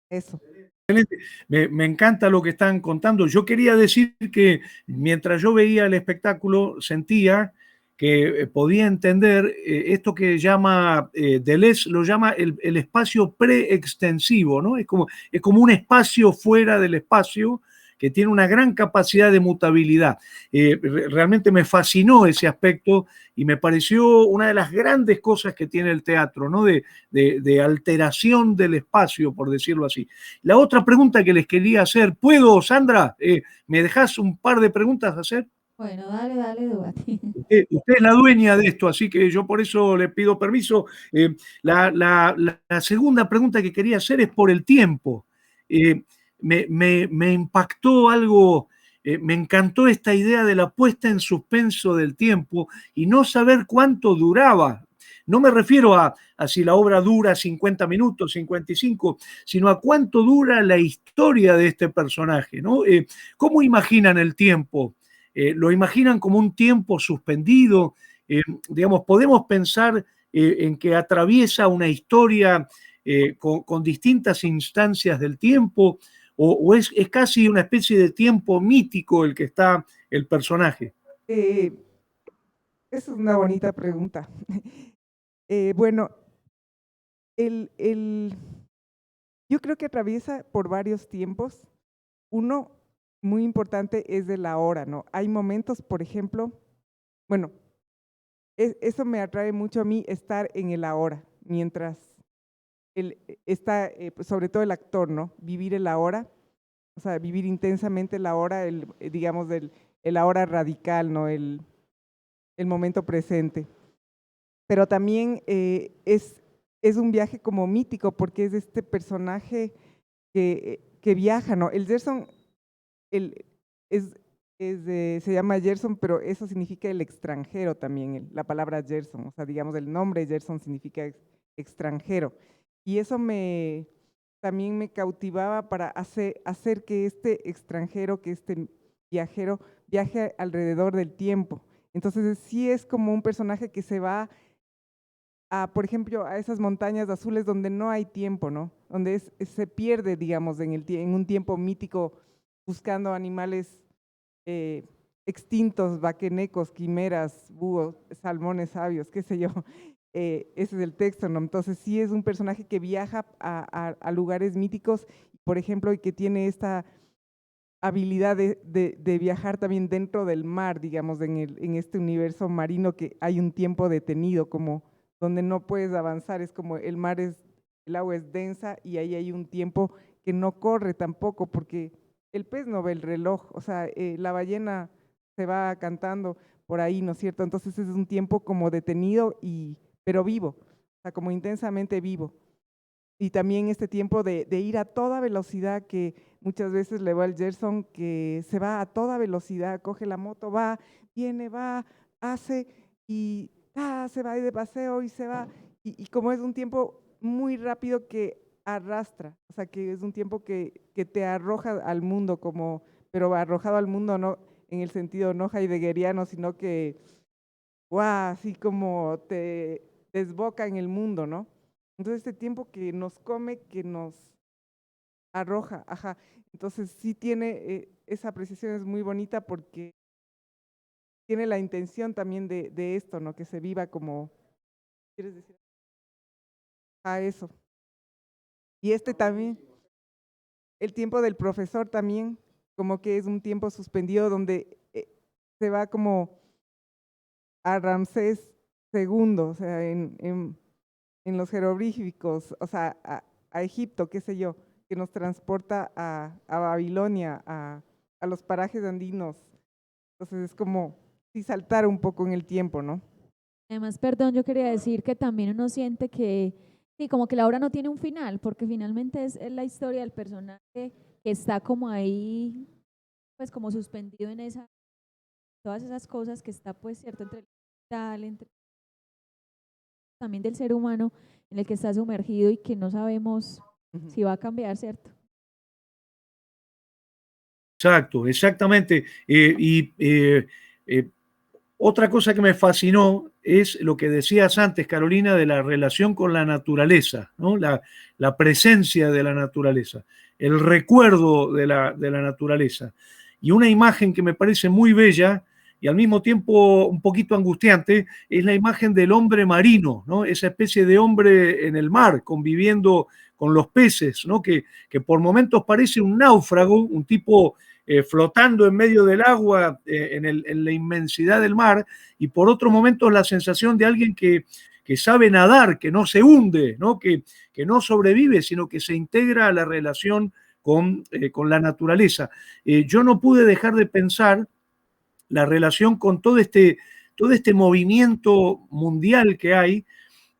eso. Excelente. Me encanta lo que están contando. Yo quería decir que mientras yo veía el espectáculo, sentía que podía entender esto que llama Deleuze, lo llama el espacio preextensivo, ¿no? Es como un espacio fuera del espacio que tiene una gran capacidad de mutabilidad. Realmente me fascinó ese aspecto y me pareció una de las grandes cosas que tiene el teatro, ¿no? De alteración del espacio, por decirlo así. La otra pregunta que les quería hacer, ¿puedo, Sandra? ¿Me dejas un par de preguntas hacer? Bueno, dale, Dubati. Usted es la dueña de esto, así que yo por eso le pido permiso. La segunda pregunta que quería hacer es por el tiempo. Me impactó algo, me encantó esta idea de la puesta en suspenso del tiempo y no saber cuánto duraba. No me refiero a si la obra dura 50 minutos, 55, sino a cuánto dura la historia de este personaje, ¿no? ¿Cómo imaginan el tiempo? ¿Lo imaginan como un tiempo suspendido? Digamos, podemos pensar en que atraviesa una historia con distintas instancias del tiempo, o es casi una especie de tiempo mítico el que está el personaje. Esa es una bonita pregunta. Bueno, yo creo que atraviesa por varios tiempos. Uno muy importante es de la hora, ¿no? Hay momentos, por ejemplo, bueno, eso me atrae mucho a mí, estar en el ahora, mientras está, pues, sobre todo el actor, ¿no? Vivir el ahora, o sea, vivir intensamente el ahora, digamos, el ahora radical, ¿no? El momento presente. Pero también es un viaje como mítico, porque es este personaje que viaja, ¿no? El Gerson se llama Gerson, pero eso significa el extranjero también, la palabra Gerson, o sea, digamos, el nombre Gerson significa extranjero. Y eso también me cautivaba para hacer que este extranjero, que este viajero, viaje alrededor del tiempo. Entonces sí es como un personaje que se va por ejemplo, a esas montañas azules donde no hay tiempo, ¿no? Donde se pierde, digamos, en un tiempo mítico, buscando animales extintos, vaquenecos, quimeras, búhos, salmones sabios, qué sé yo. Ese es el texto, ¿no? Entonces sí es un personaje que viaja a lugares míticos, por ejemplo, y que tiene esta habilidad de viajar también dentro del mar, digamos, en este universo marino, que hay un tiempo detenido, como donde no puedes avanzar, es como el agua es densa y ahí hay un tiempo que no corre tampoco, porque el pez no ve el reloj, o sea, la ballena se va cantando por ahí, ¿no es cierto? Entonces es un tiempo como detenido, pero vivo, o sea, como intensamente vivo. Y también este tiempo de ir a toda velocidad, que muchas veces le va al Gerson, que se va a toda velocidad, coge la moto, va, viene, va, hace y se va de paseo y se va. Y como es un tiempo muy rápido que arrastra, o sea, que es un tiempo que te arroja al mundo, como, pero arrojado al mundo no en el sentido no heideggeriano, sino que, ¡guau!, así como te desboca en el mundo, ¿no? Entonces este tiempo que nos come, que nos arroja, ajá. Entonces sí tiene, esa apreciación es muy bonita porque tiene la intención también de esto, ¿no? Que se viva como, ¿quieres decir? A eso. Y este también, el tiempo del profesor también, como que es un tiempo suspendido donde se va como a Ramsés II, o sea, en los jeroglíficos, o sea, a Egipto, qué sé yo, que nos transporta a Babilonia, a los parajes andinos. Entonces es como sí saltar un poco en el tiempo, ¿no? Además, perdón, yo quería decir que también uno siente que, sí, como que la obra no tiene un final, porque finalmente es la historia del personaje que está como ahí, pues como suspendido en esa, todas esas cosas que está, pues, cierto, entre el tal, entre también del ser humano en el que está sumergido y que no sabemos si va a cambiar, ¿cierto? Exacto, exactamente. Otra cosa que me fascinó es lo que decías antes, Carolina, de la relación con la naturaleza, ¿no? La presencia de la naturaleza, el recuerdo de la naturaleza. Y una imagen que me parece muy bella y al mismo tiempo un poquito angustiante es la imagen del hombre marino, ¿no? Esa especie de hombre en el mar, conviviendo con los peces, ¿no? Que por momentos parece un náufrago, un tipo flotando en medio del agua, en la inmensidad del mar, y por otros momentos la sensación de alguien que sabe nadar, que no se hunde, ¿no? Que no sobrevive, sino que se integra a la relación con la naturaleza. Yo no pude dejar de pensar la relación con todo este movimiento mundial que hay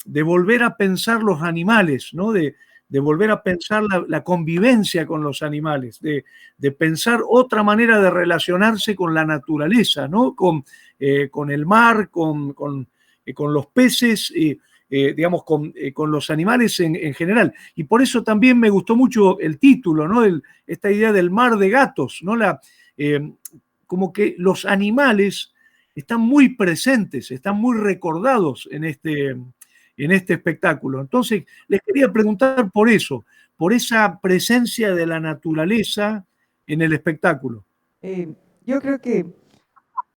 de volver a pensar los animales, ¿no? De volver a pensar la convivencia con los animales, de pensar otra manera de relacionarse con la naturaleza, ¿no? Con el mar, con los peces, digamos, con los animales en general. Y por eso también me gustó mucho el título, ¿no? Esta idea del mar de gatos, ¿no? Como que los animales están muy presentes, están muy recordados en este espectáculo. Entonces, les quería preguntar por eso, por esa presencia de la naturaleza en el espectáculo. Yo creo que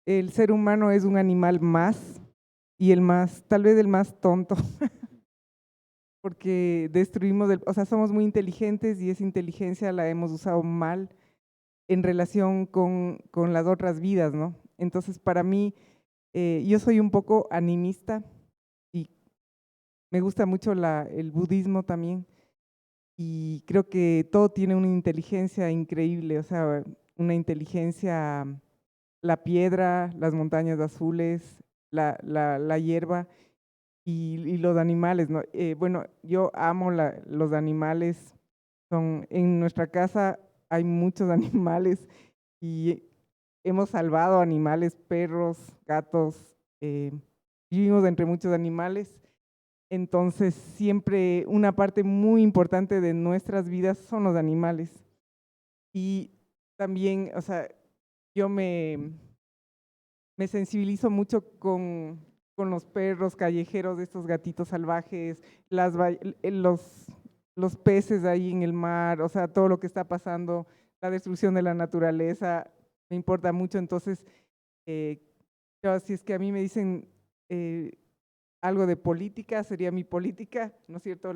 el ser humano es un animal más y tal vez el más tonto, porque destruimos, o sea, somos muy inteligentes y esa inteligencia la hemos usado mal en relación con las otras vidas, ¿no? Entonces, para mí, yo soy un poco animista y me gusta mucho el budismo también y creo que todo tiene una inteligencia increíble, o sea, una inteligencia, la piedra, las montañas azules, la hierba y los animales, ¿no? Bueno, yo amo los animales, en nuestra casa hay muchos animales y hemos salvado animales, perros, gatos, vivimos entre muchos animales. Entonces, siempre una parte muy importante de nuestras vidas son los animales. Y también, o sea, yo me sensibilizo mucho con los perros callejeros, estos gatitos salvajes, los peces ahí en el mar, o sea, todo lo que está pasando, la destrucción de la naturaleza, me importa mucho. Entonces, si es que a mí me dicen algo de política, sería mi política, ¿no es cierto?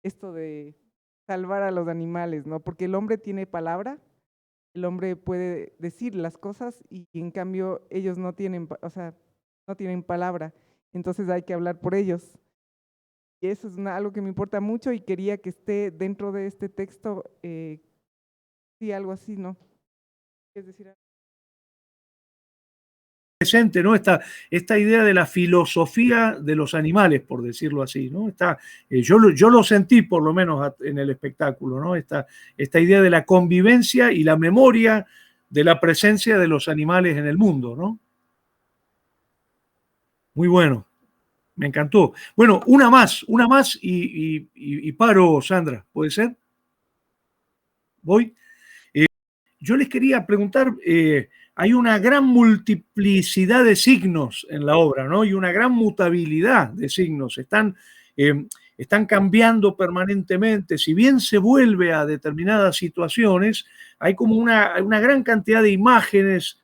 Esto de salvar a los animales, ¿no? Porque el hombre tiene palabra, el hombre puede decir las cosas y en cambio ellos no tienen, o sea, no tienen palabra, entonces hay que hablar por ellos. Y eso es algo que me importa mucho y quería que esté dentro de este texto, sí, algo así, ¿no? ¿Quieres decir algo? Presente, ¿no? Esta idea de la filosofía de los animales, por decirlo así, ¿no? Yo lo sentí por lo menos en el espectáculo, ¿no? Esta idea de la convivencia y la memoria de la presencia de los animales en el mundo, ¿no? Muy bueno. Me encantó. Bueno, una más y paro, Sandra. ¿Puede ser? ¿Voy? Yo les quería preguntar, hay una gran multiplicidad de signos en la obra, ¿no? Y una gran mutabilidad de signos. Están cambiando permanentemente. Si bien se vuelve a determinadas situaciones, hay como una gran cantidad de imágenes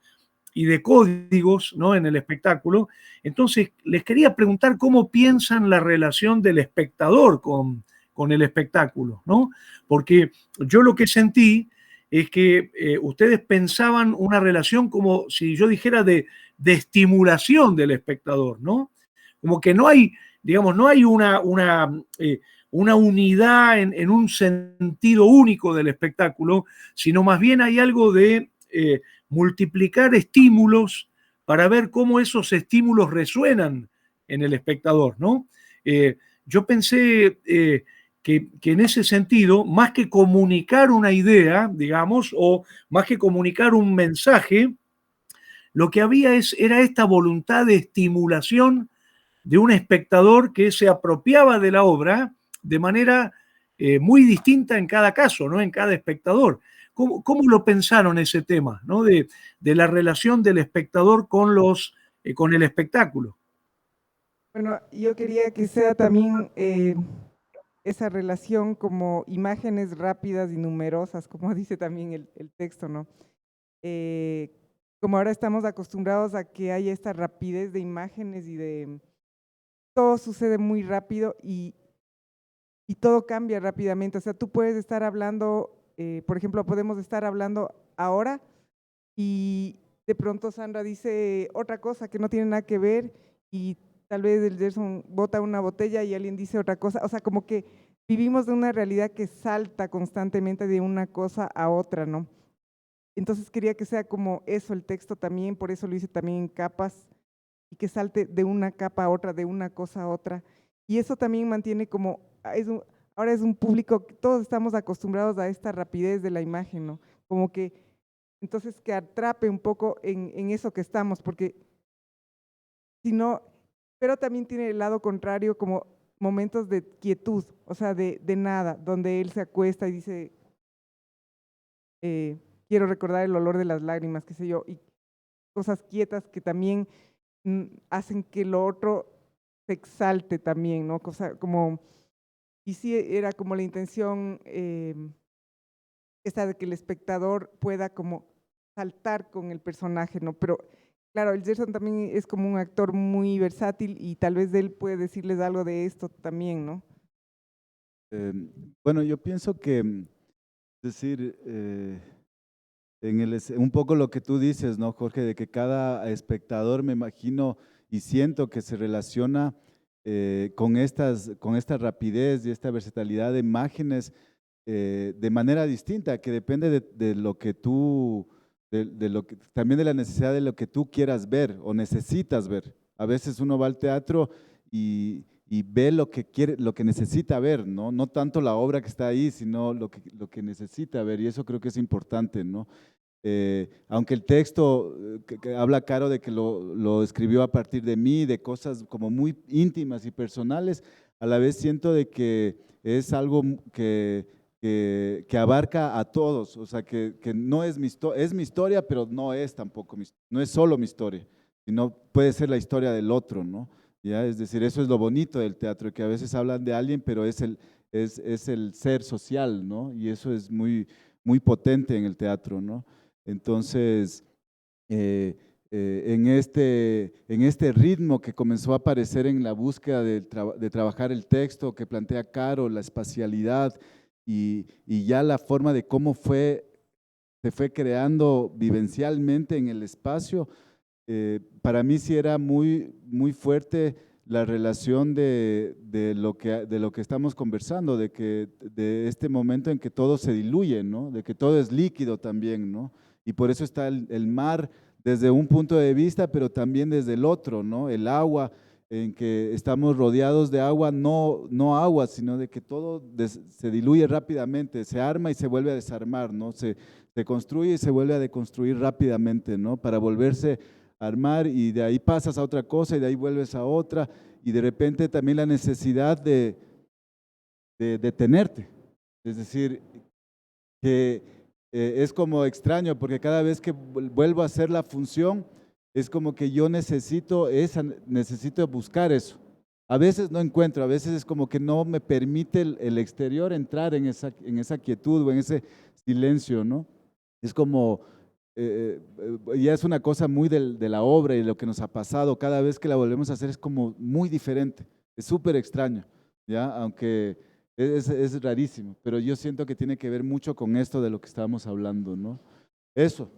y de códigos, ¿no?, en el espectáculo. Entonces, les quería preguntar cómo piensan la relación del espectador con el espectáculo, ¿no? Porque yo lo que sentí es que ustedes pensaban una relación como si yo dijera de estimulación del espectador, ¿no? Como que no hay, digamos, no hay una unidad en un sentido único del espectáculo, sino más bien hay algo de multiplicar estímulos para ver cómo esos estímulos resuenan en el espectador, ¿no? Yo pensé que en ese sentido, más que comunicar una idea, digamos, o más que comunicar un mensaje, lo que había era esta voluntad de estimulación de un espectador que se apropiaba de la obra de manera muy distinta en cada caso, ¿no? En cada espectador. ¿Cómo lo pensaron ese tema, ¿no? De la relación del espectador con el espectáculo? Bueno, yo quería que sea también esa relación como imágenes rápidas y numerosas, como dice también el texto, ¿no? Como ahora estamos acostumbrados a que haya esta rapidez de imágenes y de todo sucede muy rápido y todo cambia rápidamente. O sea, tú puedes estar hablando, por ejemplo, podemos estar hablando ahora y de pronto Sandra dice otra cosa que no tiene nada que ver y tal vez el Gerson bota una botella y alguien dice otra cosa. O sea, como que vivimos de una realidad que salta constantemente de una cosa a otra, ¿no? Entonces quería que sea como eso el texto también, por eso lo hice también en capas y que salte de una capa a otra, de una cosa a otra. Y eso también mantiene como, ahora es un público, todos estamos acostumbrados a esta rapidez de la imagen, ¿no? Como que, entonces que atrape un poco en eso que estamos, porque si no, pero también tiene el lado contrario como momentos de quietud, o sea, de nada, donde él se acuesta y dice, quiero recordar el olor de las lágrimas, qué sé yo, y cosas quietas que también hacen que lo otro se exalte también, ¿no? Cosa como, y sí era como la intención esta de que el espectador pueda como saltar con el personaje, ¿no? Pero claro, el Gerson también es como un actor muy versátil y tal vez él puede decirles algo de esto también, ¿no? Bueno, yo pienso que, decir, un poco lo que tú dices, ¿no, Jorge? De que cada espectador, me imagino y siento que se relaciona con esta rapidez y esta versatilidad de imágenes de manera distinta, que depende de lo que tú, también de la necesidad de lo que tú quieras ver o necesitas ver. A veces uno va al teatro y ve lo que quiere, lo que necesita ver, ¿no? No tanto la obra que está ahí, sino lo que necesita ver, y eso creo que es importante, ¿no? Aunque el texto que habla Caro de que lo escribió a partir de mí, de cosas como muy íntimas y personales, a la vez siento de que es algo que abarca a todos, o sea, que no es es mi historia, pero no es tampoco, no es solo mi historia, sino puede ser la historia del otro, ¿no? ¿Ya? Es decir, eso es lo bonito del teatro, que a veces hablan de alguien, pero es el ser social, ¿no? Y eso es muy, muy potente en el teatro, ¿no? Entonces, en este ritmo que comenzó a aparecer en la búsqueda de trabajar el texto que plantea Caro, la espacialidad y ya la forma de cómo se fue creando vivencialmente en el espacio, para mí sí era muy, muy fuerte la relación de lo que estamos conversando, de este momento en que todo se diluye, ¿no? De que todo es líquido también, ¿no? Y por eso está el mar desde un punto de vista, pero también desde el otro, ¿no? El agua, en que estamos rodeados de agua, no agua, sino de que todo se diluye rápidamente, se arma y se vuelve a desarmar, ¿no? Se construye y se vuelve a deconstruir rápidamente, ¿no? Para volverse armar y de ahí pasas a otra cosa y de ahí vuelves a otra y de repente también la necesidad de detenerte. Es decir, que es como extraño porque cada vez que vuelvo a hacer la función es como que yo necesito buscar eso. A veces no encuentro, a veces es como que no me permite el exterior entrar en esa quietud o en ese silencio, ¿no? Es como, ya es una cosa muy de la obra y de lo que nos ha pasado. Cada vez que la volvemos a hacer es como muy diferente, es súper extraño, ¿ya? Aunque es rarísimo, pero yo siento que tiene que ver mucho con esto de lo que estábamos hablando, ¿no? Eso.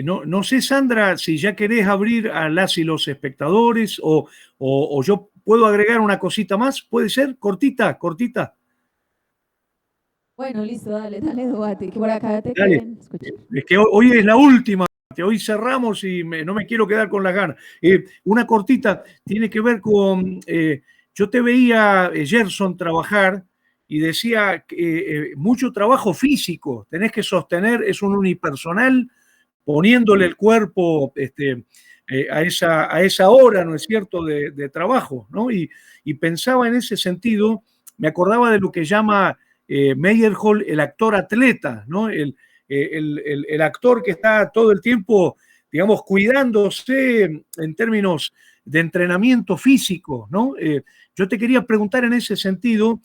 No sé, Sandra, si ya querés abrir a las y los espectadores o yo puedo agregar una cosita más, ¿puede ser? Cortita, cortita. Bueno, listo, dale, Duarte, que por acá te Dale. quieren escuchar. Es que hoy es la última, hoy cerramos y no me quiero quedar con las ganas. Una cortita tiene que ver con, yo te veía, Gerson, trabajar y decía mucho trabajo físico, tenés que sostener, es un unipersonal, poniéndole el cuerpo a esa hora, ¿no es cierto?, de trabajo, ¿no? Y pensaba en ese sentido, me acordaba de lo que llama Meyerhold el actor atleta, ¿no? El actor que está todo el tiempo, digamos, cuidándose en términos de entrenamiento físico, ¿no? Yo te quería preguntar en ese sentido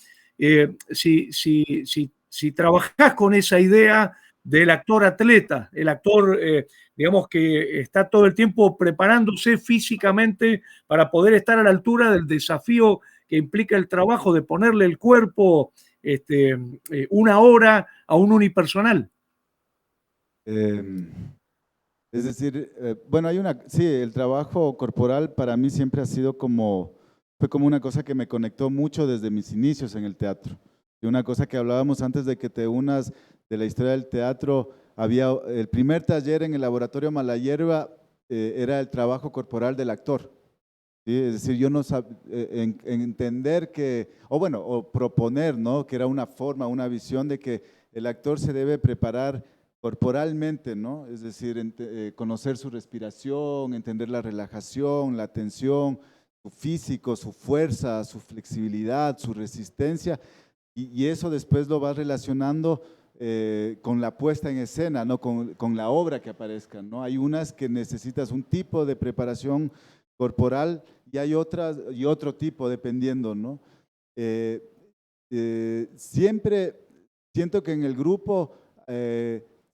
si trabajás con esa idea del actor atleta, el actor, digamos, que está todo el tiempo preparándose físicamente para poder estar a la altura del desafío que implica el trabajo de ponerle el cuerpo una hora a un unipersonal. Es decir, bueno, sí, el trabajo corporal para mí siempre ha sido fue como una cosa que me conectó mucho desde mis inicios en el teatro. Y una cosa que hablábamos antes de que te unas de la historia del teatro, había el primer taller en el laboratorio Malayerba, era el trabajo corporal del actor. ¿Sí? Es decir, yo no sabía entender o proponer, ¿no? Que era una forma, una visión de que el actor se debe preparar corporalmente, ¿no? Es decir, conocer su respiración, entender la relajación, la tensión, su físico, su fuerza, su flexibilidad, su resistencia, y eso después lo vas relacionando con la puesta en escena, ¿no? Con la obra que aparezca, ¿no? Hay unas que necesitas un tipo de preparación corporal y hay otras y otro tipo dependiendo, ¿no? Siempre siento que en el grupo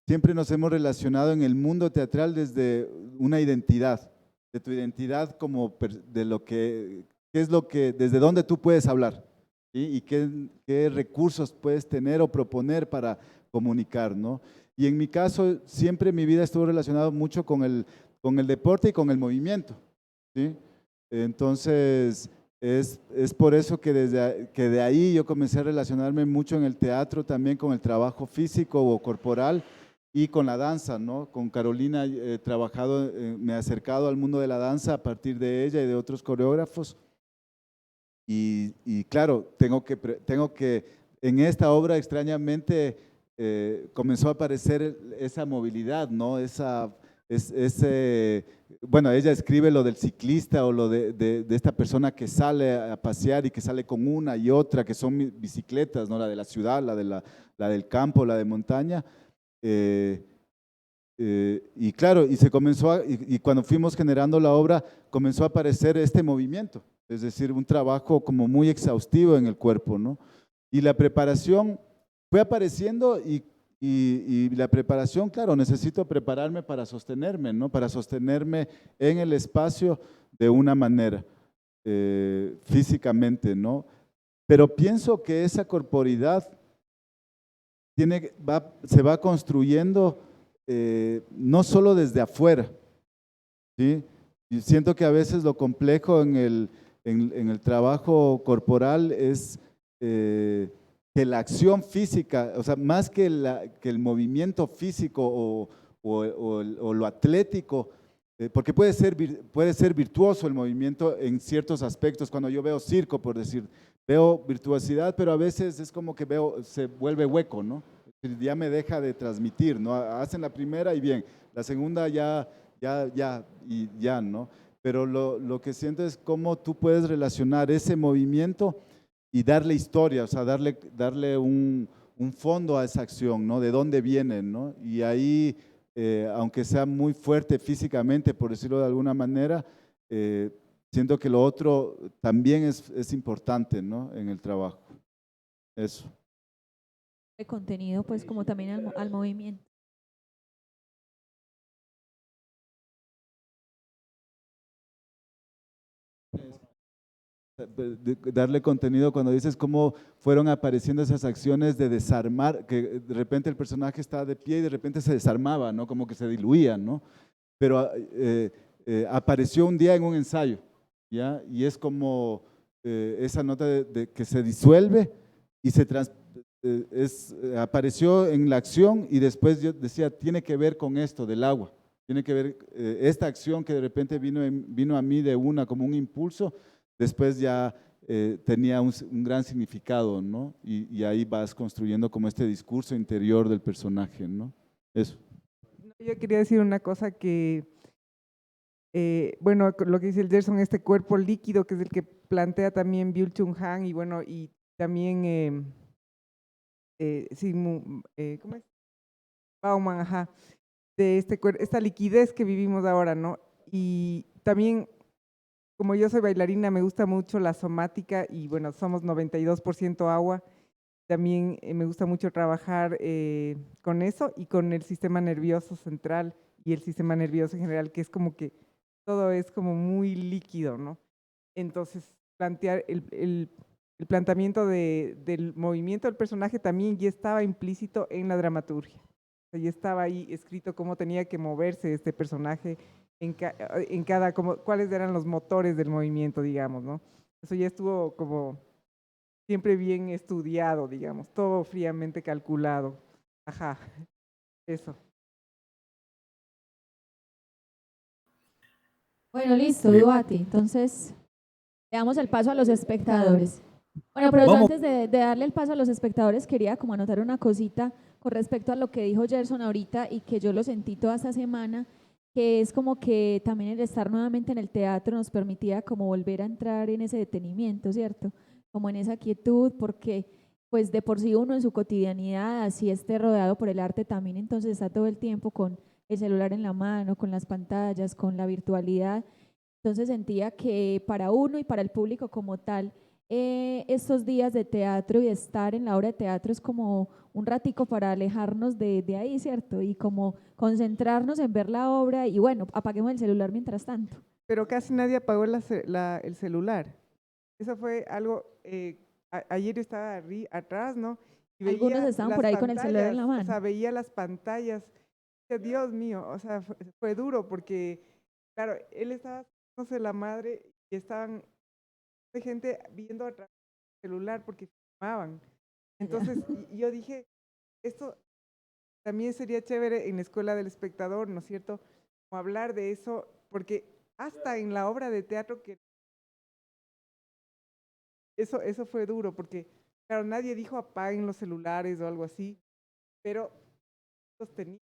siempre nos hemos relacionado en el mundo teatral desde una identidad, de tu identidad como de lo qué es lo que, desde dónde tú puedes hablar, ¿sí? Y qué recursos puedes tener o proponer para comunicar, ¿no? Y en mi caso, siempre mi vida estuvo relacionada mucho con el deporte y con el movimiento, ¿sí? Entonces, es por eso que de ahí yo comencé a relacionarme mucho en el teatro, también con el trabajo físico o corporal y con la danza, ¿no? Con Carolina he trabajado, me he acercado al mundo de la danza a partir de ella y de otros coreógrafos. Y claro, tengo que, en esta obra extrañamente comenzó a aparecer esa movilidad, ¿no? Bueno, ella escribe lo del ciclista o lo de esta persona que sale a pasear y que sale con una y otra, que son bicicletas, ¿no? La de la ciudad, la del campo, la de montaña. Y claro, y se comenzó y cuando fuimos generando la obra, comenzó a aparecer este movimiento, es decir, un trabajo como muy exhaustivo en el cuerpo, ¿no? Y la preparación fue apareciendo y la preparación, claro, necesito prepararme para sostenerme, ¿no? Para sostenerme en el espacio de una manera, físicamente, ¿no? Pero pienso que esa corporidad se va construyendo no solo desde afuera, ¿sí? Y siento que a veces lo complejo en el trabajo corporal es que la acción física, o sea, más que el movimiento físico o lo atlético, porque puede ser virtuoso el movimiento en ciertos aspectos. Cuando yo veo circo, por decir, veo virtuosidad, pero a veces es como que se vuelve hueco, ¿no? ya me deja de transmitir, ¿no? Hacen la primera y bien, la segunda ya, ¿no? Pero lo que siento es cómo tú puedes relacionar ese movimiento y darle historia, o sea, darle un fondo a esa acción, ¿no? De dónde viene, ¿no? Y ahí, aunque sea muy fuerte físicamente, por decirlo de alguna manera, siento que lo otro también es importante, ¿no? En el trabajo. Eso. De contenido, pues como también al movimiento. Darle contenido cuando dices cómo fueron apareciendo esas acciones de desarmar, que de repente el personaje estaba de pie y de repente se desarmaba, ¿no? Como que se diluía, ¿no? Pero apareció un día en un ensayo, ¿ya? Y es como esa nota de que se disuelve y apareció en la acción y después yo decía, tiene que ver con esto del agua, tiene que ver esta acción que de repente vino a mí de como un impulso, después ya tenía un gran significado, ¿no? Y ahí vas construyendo como este discurso interior del personaje, ¿no? Eso. Yo quería decir una cosa que, bueno, lo que dice el Gerson, este cuerpo líquido, que es el que plantea también Byung-Chul Han, y bueno, y también, ¿cómo es? Bauman, ajá, de esta liquidez que vivimos ahora, ¿no? Y también, como yo soy bailarina, me gusta mucho la somática y bueno, somos 92% agua. También me gusta mucho trabajar con eso y con el sistema nervioso central y el sistema nervioso en general, que es como que todo es como muy líquido, ¿no? Entonces, plantear el planteamiento del movimiento del personaje también ya estaba implícito en la dramaturgia. O sea, ya estaba ahí escrito cómo tenía que moverse este personaje en cada, como, cuáles eran los motores del movimiento, digamos, ¿no? Eso ya estuvo como siempre bien estudiado, digamos, todo fríamente calculado. Ajá, eso. Bueno, listo, Duati. Entonces, le damos el paso a los espectadores. Bueno, pero yo Vamos. antes de darle el paso a los espectadores, quería como anotar una cosita con respecto a lo que dijo Gerson ahorita y que yo lo sentí toda esta semana, que es como que también el estar nuevamente en el teatro nos permitía como volver a entrar en ese detenimiento, ¿cierto? Como en esa quietud, porque pues de por sí uno en su cotidianidad, así esté rodeado por el arte también, entonces está todo el tiempo con el celular en la mano, con las pantallas, con la virtualidad. Entonces sentía que para uno y para el público como tal, estos días de teatro y estar en la obra de teatro es como un ratico para alejarnos de ahí, ¿cierto? Y como concentrarnos en ver la obra y bueno, apaguemos el celular mientras tanto. Pero casi nadie apagó el celular. Eso fue algo, ayer yo estaba atrás, ¿no? Y Algunos veía estaban las por ahí con el celular en la pantallas, mano. O sea, veía las pantallas. Dios mío, o sea, fue duro porque, claro, él estaba, no sé, la madre, y estaban de gente viendo a través del celular porque filmaban. Entonces, y yo dije, esto también sería chévere en la Escuela del Espectador, ¿no es cierto? Como hablar de eso, porque hasta en la obra de teatro que eso fue duro, porque, claro, nadie dijo apaguen los celulares o algo así, pero los tenía,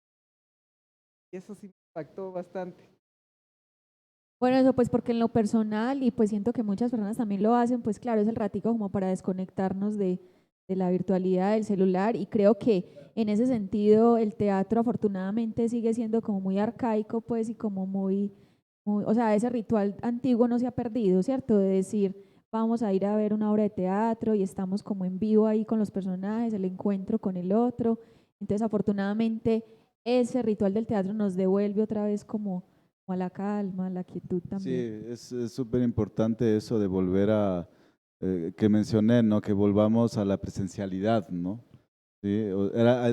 y eso sí me impactó bastante. Bueno, eso pues porque en lo personal, y pues siento que muchas personas también lo hacen, pues claro, es el ratico como para desconectarnos de la virtualidad del celular y creo que en ese sentido el teatro afortunadamente sigue siendo como muy arcaico pues y como muy, o sea, ese ritual antiguo no se ha perdido, ¿cierto? De decir, vamos a ir a ver una obra de teatro y estamos como en vivo ahí con los personajes, el encuentro con el otro. Entonces afortunadamente ese ritual del teatro nos devuelve otra vez como a la calma, a la quietud también. Sí, es súper importante eso de volver que mencioné, ¿no? Que volvamos a la presencialidad, ¿no? Sí,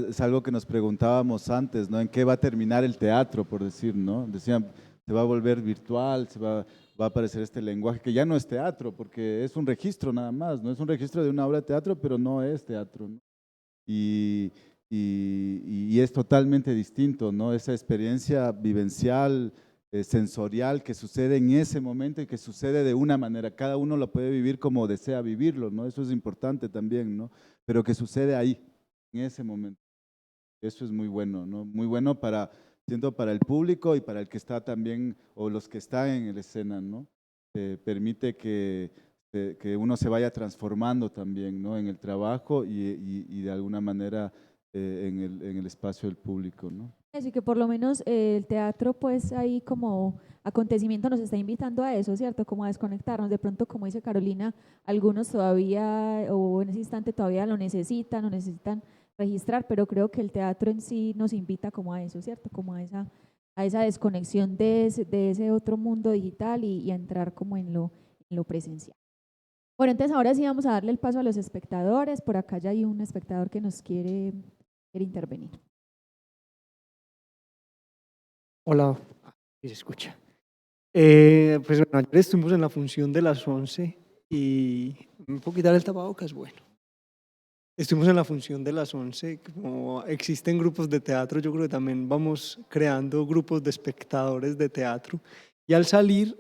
es algo que nos preguntábamos antes, ¿no? ¿En qué va a terminar el teatro, por decir, ¿no? Decían, se va a volver virtual, va a aparecer este lenguaje, que ya no es teatro, porque es un registro nada más, ¿no? Es un registro de una obra de teatro, pero no es teatro, ¿no? Y es totalmente distinto, ¿no? Esa experiencia vivencial, sensorial que sucede en ese momento y que sucede de una manera, cada uno lo puede vivir como desea vivirlo, ¿no? Eso es importante también, ¿no? Pero que sucede ahí, en ese momento. Eso es muy bueno, ¿no? Muy bueno siento para el público y para el que está también, o los que están en la escena, ¿no? Permite que uno se vaya transformando también, ¿no? En el trabajo y de alguna manera en el espacio del público, ¿no? Así que por lo menos el teatro, pues ahí como acontecimiento nos está invitando a eso, ¿cierto? Como a desconectarnos. De pronto, como dice Carolina, algunos todavía, o en ese instante todavía lo necesitan registrar, pero creo que el teatro en sí nos invita como a eso, ¿cierto? Como a esa desconexión de ese otro mundo digital y a entrar como en lo presencial. Bueno, entonces ahora sí vamos a darle el paso a los espectadores. Por acá ya hay un espectador que nos quiere intervenir. Hola, ¿sí se escucha? Pues bueno, ayer estuvimos en la función de las 11 y ¿me puedo quitar el tapabocas? Bueno, estuvimos en la función de las 11, como existen grupos de teatro, yo creo que también vamos creando grupos de espectadores de teatro y al salir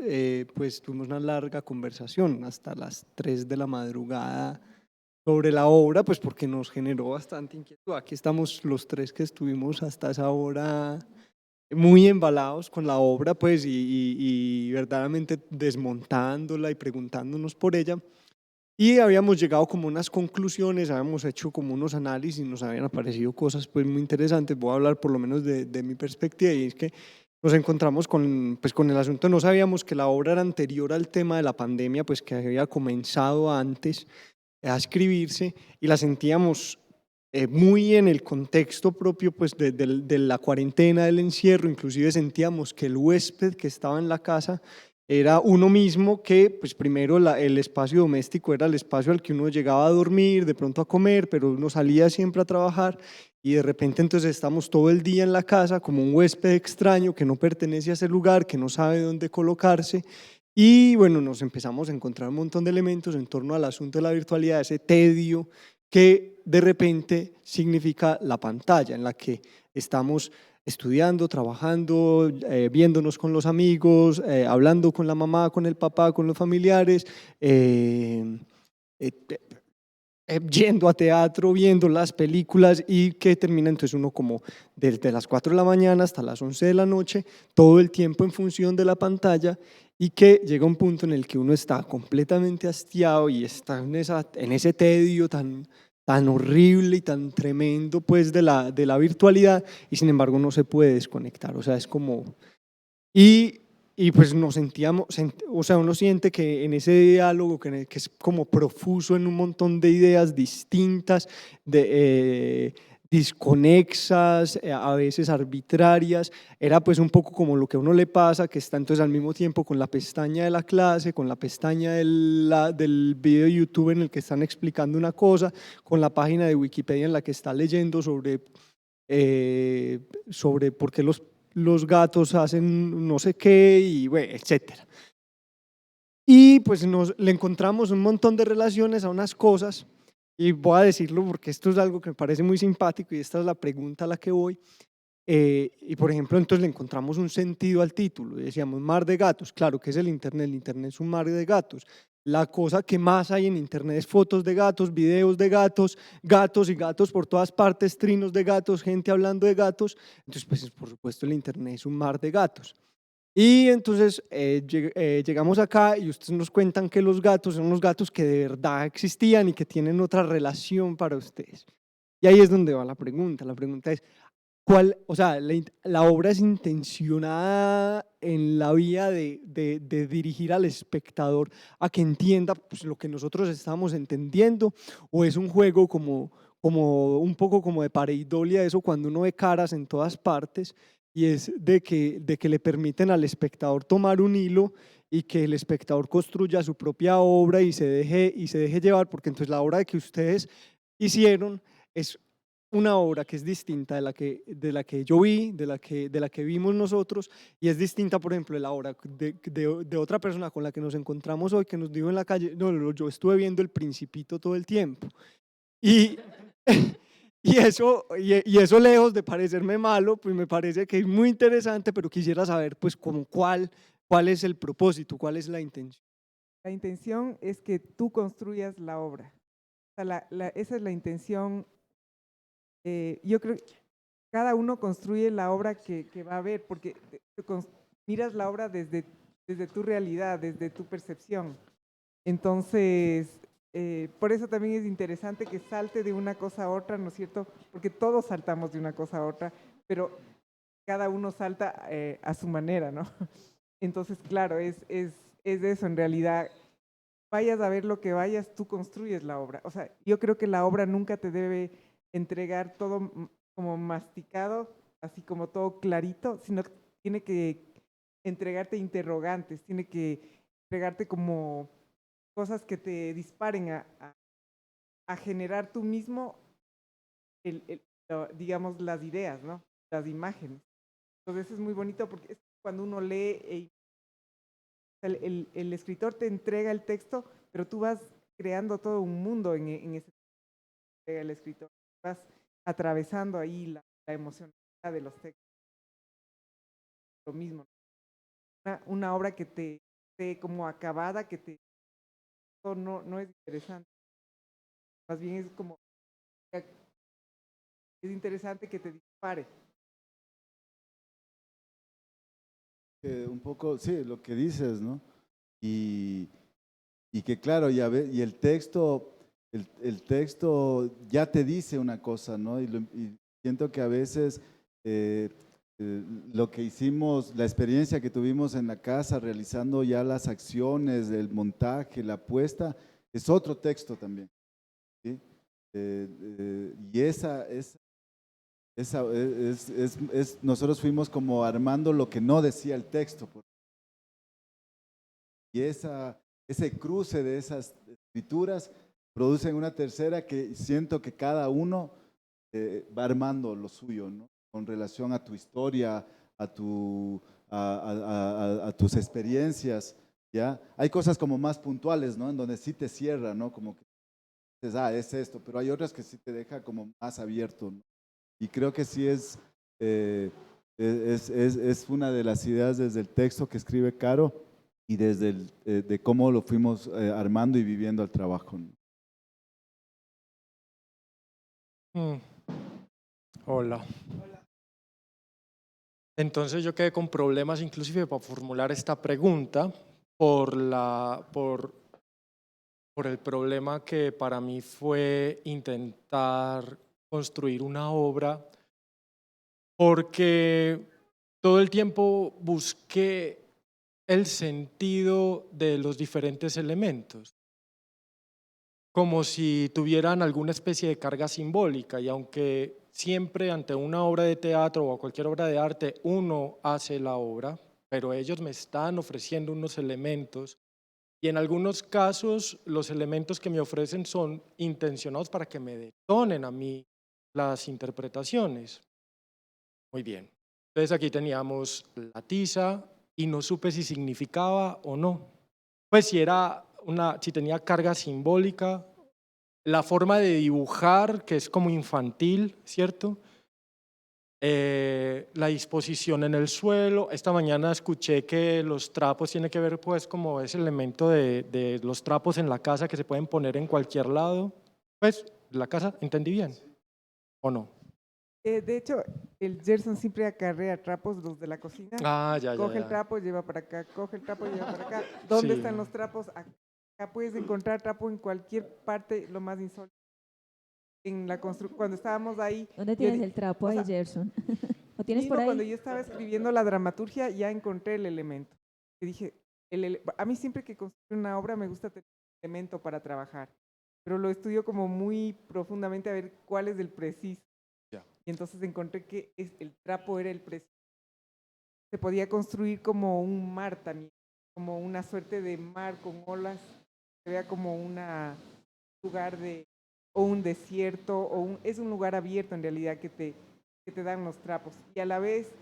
pues tuvimos una larga conversación hasta las 3 de la madrugada sobre la obra, pues porque nos generó bastante inquietud. Aquí estamos los tres que estuvimos hasta esa hora muy embalados con la obra, pues, y verdaderamente desmontándola y preguntándonos por ella. Y habíamos llegado como unas conclusiones, habíamos hecho como unos análisis, nos habían aparecido cosas pues muy interesantes. Voy a hablar por lo menos de mi perspectiva, y es que nos encontramos pues, con el asunto, no sabíamos que la obra era anterior al tema de la pandemia, pues que había comenzado antes a escribirse, y la sentíamos muy en el contexto propio pues, de la cuarentena, del encierro. Inclusive sentíamos que el huésped que estaba en la casa era uno mismo, que pues primero el espacio doméstico era el espacio al que uno llegaba a dormir, de pronto a comer, pero uno salía siempre a trabajar, y de repente entonces estamos todo el día en la casa como un huésped extraño que no pertenece a ese lugar, que no sabe dónde colocarse. Y bueno, nos empezamos a encontrar un montón de elementos en torno al asunto de la virtualidad, ese tedio que de repente significa la pantalla en la que estamos estudiando, trabajando, viéndonos con los amigos, hablando con la mamá, con el papá, con los familiares, yendo a teatro, viendo las películas, y que termina entonces uno como desde las 4 de la mañana hasta las 11 de la noche, todo el tiempo en función de la pantalla, y que llega un punto en el que uno está completamente hastiado y está en ese tedio tan horrible y tan tremendo pues de la virtualidad, y sin embargo no se puede desconectar. O sea, es como… Y pues nos sentíamos, o sea, uno siente que en ese diálogo que es como profuso en un montón de ideas distintas, disconexas, a veces arbitrarias, era pues un poco como lo que a uno le pasa, que está entonces al mismo tiempo con la pestaña de la clase, con la pestaña del video de YouTube en el que están explicando una cosa, con la página de Wikipedia en la que está leyendo sobre por qué los gatos hacen no sé qué, y bueno, etcétera. Y pues le encontramos un montón de relaciones a unas cosas, y voy a decirlo porque esto es algo que me parece muy simpático y esta es la pregunta a la que voy. Y por ejemplo, entonces le encontramos un sentido al título, y decíamos mar de gatos. Claro, ¿qué es el internet? El internet es un mar de gatos. La cosa que más hay en internet es fotos de gatos, videos de gatos, gatos y gatos por todas partes, trinos de gatos, gente hablando de gatos. Entonces, pues por supuesto el internet es un mar de gatos. Y entonces llegamos acá y ustedes nos cuentan que los gatos son los gatos que de verdad existían y que tienen otra relación para ustedes. Y ahí es donde va la pregunta. La pregunta es, o sea, la obra es intencionada en la vía de dirigir al espectador a que entienda pues, lo que nosotros estamos entendiendo, o es un juego como un poco como de pareidolia, eso cuando uno ve caras en todas partes, y es de que le permiten al espectador tomar un hilo y que el espectador construya su propia obra y se deje llevar, porque entonces la obra que ustedes hicieron es una obra que es distinta de la que yo vi, de la que vimos nosotros, y es distinta, por ejemplo, de la obra de otra persona con la que nos encontramos hoy, que nos dijo en la calle, no, yo estuve viendo El Principito todo el tiempo. Y, y eso lejos de parecerme malo, pues me parece que es muy interesante, pero quisiera saber pues como cuál es el propósito, cuál es la intención. La intención es que tú construyas la obra. O sea, esa es la intención. Yo creo cada uno construye la obra que va a ver, porque miras la obra desde tu realidad, desde tu percepción. Entonces, por eso también es interesante que salte de una cosa a otra, ¿no es cierto? Porque todos saltamos de una cosa a otra, pero cada uno salta a su manera, ¿no? Entonces, claro, es eso en realidad. Vayas a ver lo que vayas, tú construyes la obra. O sea, yo creo que la obra nunca te debe entregar todo como masticado, así como todo clarito, sino que tiene que entregarte interrogantes, tiene que entregarte como cosas que te disparen a generar tú mismo, digamos, las ideas, ¿no? Las imágenes. Entonces es muy bonito porque es cuando uno lee, el escritor te entrega el texto, pero tú vas creando todo un mundo en ese texto que entrega el escritor. Vas atravesando ahí la emocionalidad de los textos. Lo mismo. Una obra que te como acabada, que te no es interesante. Más bien es como es interesante que te dispare. Un poco, sí, lo que dices, ¿no? Y que claro, y el texto ya te dice una cosa, ¿no? Y siento que a veces lo que hicimos, la experiencia que tuvimos en la casa realizando ya las acciones, el montaje, la puesta, es otro texto también, ¿sí? Y nosotros fuimos como armando lo que no decía el texto. Y ese cruce de esas escrituras producen una tercera que siento que cada uno va armando lo suyo, ¿no? Con relación a tu historia, a tus experiencias, ¿ya? Hay cosas como más puntuales, ¿no? En donde sí te cierra, ¿no? Como que dices, es esto, pero hay otras que sí te deja como más abierto, ¿no? Y creo que sí es una de las ideas desde el texto que escribe Caro y desde de cómo lo fuimos armando y viviendo el trabajo, ¿no? Hola. Entonces yo quedé con problemas inclusive para formular esta pregunta por el problema que para mí fue intentar construir una obra, porque todo el tiempo busqué el sentido de los diferentes elementos, como si tuvieran alguna especie de carga simbólica, y aunque siempre ante una obra de teatro o cualquier obra de arte uno hace la obra, pero ellos me están ofreciendo unos elementos y en algunos casos los elementos que me ofrecen son intencionados para que me detonen a mí las interpretaciones. Muy bien. Entonces aquí teníamos la tiza y no supe si significaba o no. Pues si tenía carga simbólica, la forma de dibujar, que es como infantil, ¿cierto? La disposición en el suelo. Esta mañana escuché que los trapos tienen que ver pues como ese elemento de los trapos en la casa que se pueden poner en cualquier lado. Pues, la casa, ¿entendí bien? ¿O no? De hecho, el Gerson siempre acarrea trapos, los de la cocina. Coge el trapo, lleva para acá, coge el trapo, lleva para acá. ¿Dónde están los trapos? Acá puedes encontrar trapo en cualquier parte, lo más insólito. Cuando estábamos ahí... ¿Dónde tienes el trapo ahí, Gerson? ¿Lo tienes por ahí? Cuando yo estaba escribiendo la dramaturgia, ya encontré el elemento. Y dije, a mí siempre que construyo una obra me gusta tener un elemento para trabajar, pero lo estudio como muy profundamente a ver cuál es el preciso. Y entonces encontré que el trapo era el preciso. Se podía construir como un mar también, como una suerte de mar con olas, se vea como un lugar o un desierto, es un lugar abierto en realidad que te dan los trapos. Y a la vez,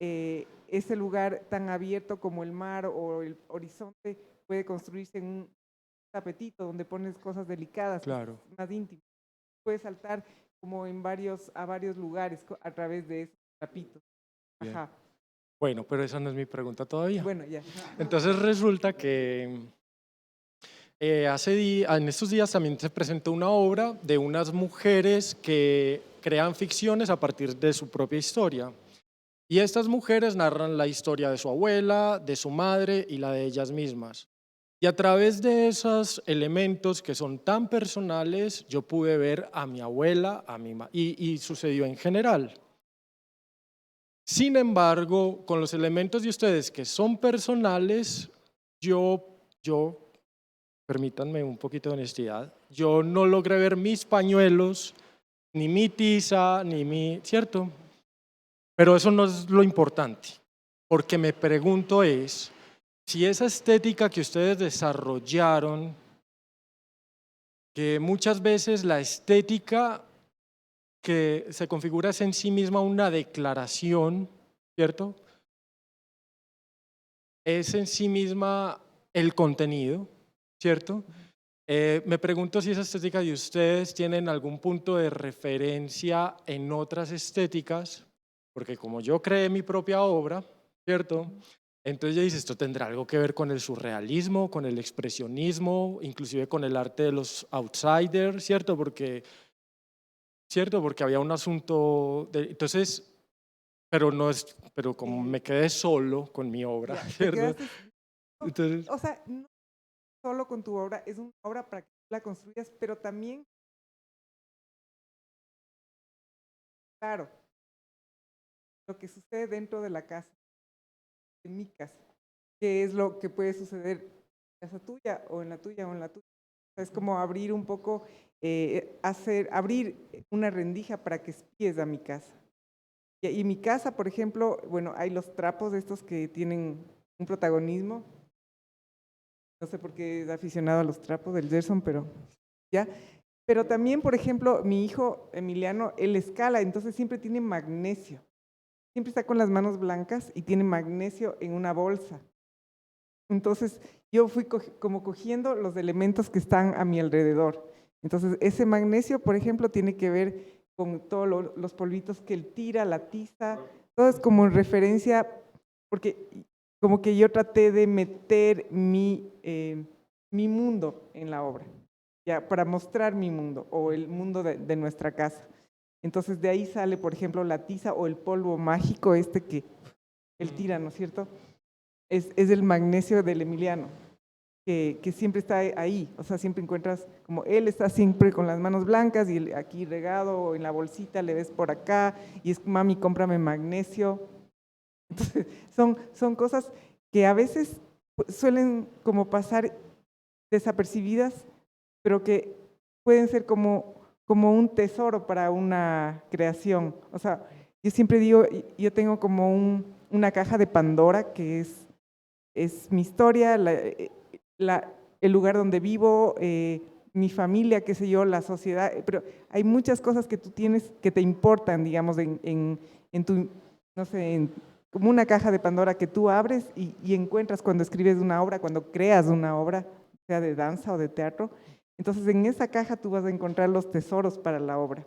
ese lugar tan abierto como el mar o el horizonte puede construirse en un tapetito donde pones cosas delicadas, claro, más íntimas. Puedes saltar como a varios lugares a través de esos tapitos. Ajá. Bueno, pero esa no es mi pregunta todavía. Bueno, ya. Entonces resulta que en estos días también se presentó una obra de unas mujeres que crean ficciones a partir de su propia historia. Y estas mujeres narran la historia de su abuela, de su madre y la de ellas mismas. Y a través de esos elementos que son tan personales, yo pude ver a mi abuela, a mi y sucedió en general. Sin embargo, con los elementos de ustedes que son personales, yo permítanme un poquito de honestidad, yo no logré ver mis pañuelos, ni mi tiza, ni mi, ¿cierto? Pero eso no es lo importante, porque me pregunto es, si esa estética que ustedes desarrollaron, que muchas veces la estética que se configura es en sí misma una declaración, ¿cierto? Es en sí misma el contenido, ¿cierto? Me pregunto si esa estética de ustedes tienen algún punto de referencia en otras estéticas, porque como yo creé mi propia obra, ¿cierto? Entonces ya dice, esto tendrá algo que ver con el surrealismo, con el expresionismo, inclusive con el arte de los outsiders, ¿cierto? Porque había un asunto, entonces, pero como me quedé solo con mi obra, ¿cierto? Entonces, O sea, no solo con tu obra, es una obra para que la construyas, pero también, claro, lo que sucede dentro de la casa, en mi casa, que es lo que puede suceder en la casa tuya o en la tuya o en la tuya. O sea, es como abrir un poco, abrir una rendija para que espíes a mi casa. Y mi casa, por ejemplo, bueno, hay los trapos estos que tienen un protagonismo. No sé por qué es aficionado a los trapos del Gerson, pero ya. Pero también, por ejemplo, mi hijo Emiliano, él escala, entonces siempre tiene magnesio. Siempre está con las manos blancas y tiene magnesio en una bolsa. Entonces, yo fui como cogiendo los elementos que están a mi alrededor. Entonces, ese magnesio, por ejemplo, tiene que ver con todos los polvitos que él tira, la tiza, todo es como en referencia, porque como que yo traté de meter mi mundo en la obra, ya, para mostrar mi mundo o el mundo de nuestra casa. Entonces de ahí sale, por ejemplo, la tiza o el polvo mágico este que él tira, ¿no es cierto? Es el magnesio del Emiliano, que siempre está ahí, o sea, siempre encuentras, como él está siempre con las manos blancas y aquí regado en la bolsita, le ves por acá, y es, mami, cómprame magnesio. Entonces, son cosas que a veces suelen como pasar desapercibidas, pero que pueden ser como un tesoro para una creación. O sea, yo siempre digo, yo tengo como una caja de Pandora que es mi historia, el lugar donde vivo, mi familia, qué sé yo, la sociedad, pero hay muchas cosas que tú tienes que te importan, digamos, en tu, no sé, como una caja de Pandora que tú abres y encuentras cuando escribes una obra, cuando creas una obra, sea de danza o de teatro. Entonces, en esa caja tú vas a encontrar los tesoros para la obra.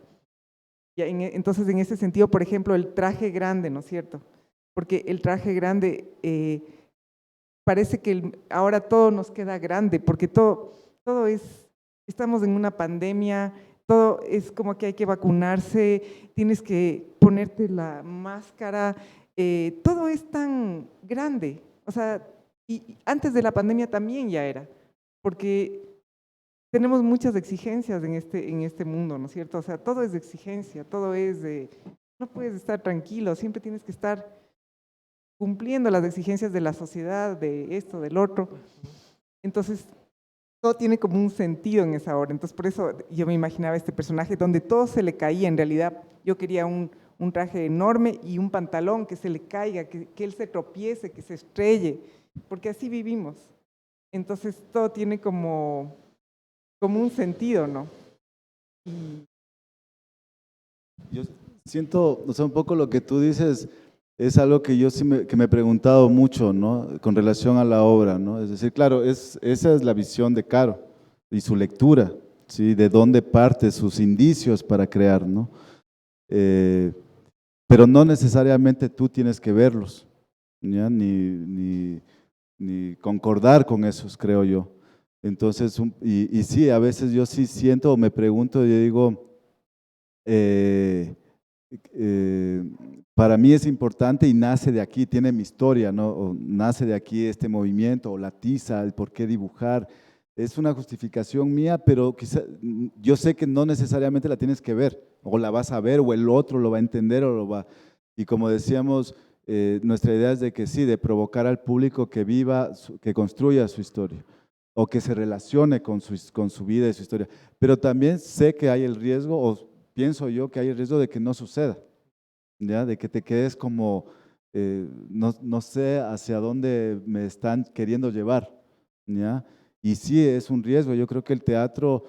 Entonces, en ese sentido, por ejemplo, el traje grande, ¿no es cierto? Porque el traje grande, parece que ahora todo nos queda grande, porque todo estamos en una pandemia, todo es como que hay que vacunarse, tienes que ponerte la máscara, todo es tan grande. O sea, y antes de la pandemia también ya era, porque tenemos muchas exigencias en este mundo, ¿no es cierto? O sea, todo es de exigencia, todo es de, no puedes estar tranquilo, siempre tienes que estar cumpliendo las exigencias de la sociedad, de esto, del otro. Entonces, todo tiene como un sentido en esa hora. Entonces, por eso yo me imaginaba este personaje donde todo se le caía. En realidad, yo quería un traje enorme y un pantalón que se le caiga, que él se tropiece, que se estrelle, porque así vivimos. Entonces, todo tiene como un sentido, ¿no? Yo siento, o sea, un poco lo que tú dices es algo que yo sí me he preguntado mucho, ¿no? Con relación a la obra, ¿no? Es decir, claro, esa es la visión de Caro y su lectura, ¿sí? De dónde parte, sus indicios para crear, ¿no? Pero no necesariamente tú tienes que verlos, ¿ya? Ni concordar con esos, creo yo. Entonces, y sí, a veces yo sí siento o me pregunto, yo digo, para mí es importante y nace de aquí, tiene mi historia, ¿no? O nace de aquí este movimiento, o la tiza, el por qué dibujar. Es una justificación mía, pero quizá, yo sé que no necesariamente la tienes que ver, o la vas a ver, o el otro lo va a entender, o lo va… Y como decíamos, nuestra idea es de que sí, de provocar al público que viva, que construya su historia, o que se relacione con su vida y su historia. Pero también sé que hay el riesgo, o pienso yo que hay el riesgo de que no suceda, ¿ya? De que te quedes como, no sé hacia dónde me están queriendo llevar, ¿ya? Y sí, es un riesgo. Yo creo que el teatro,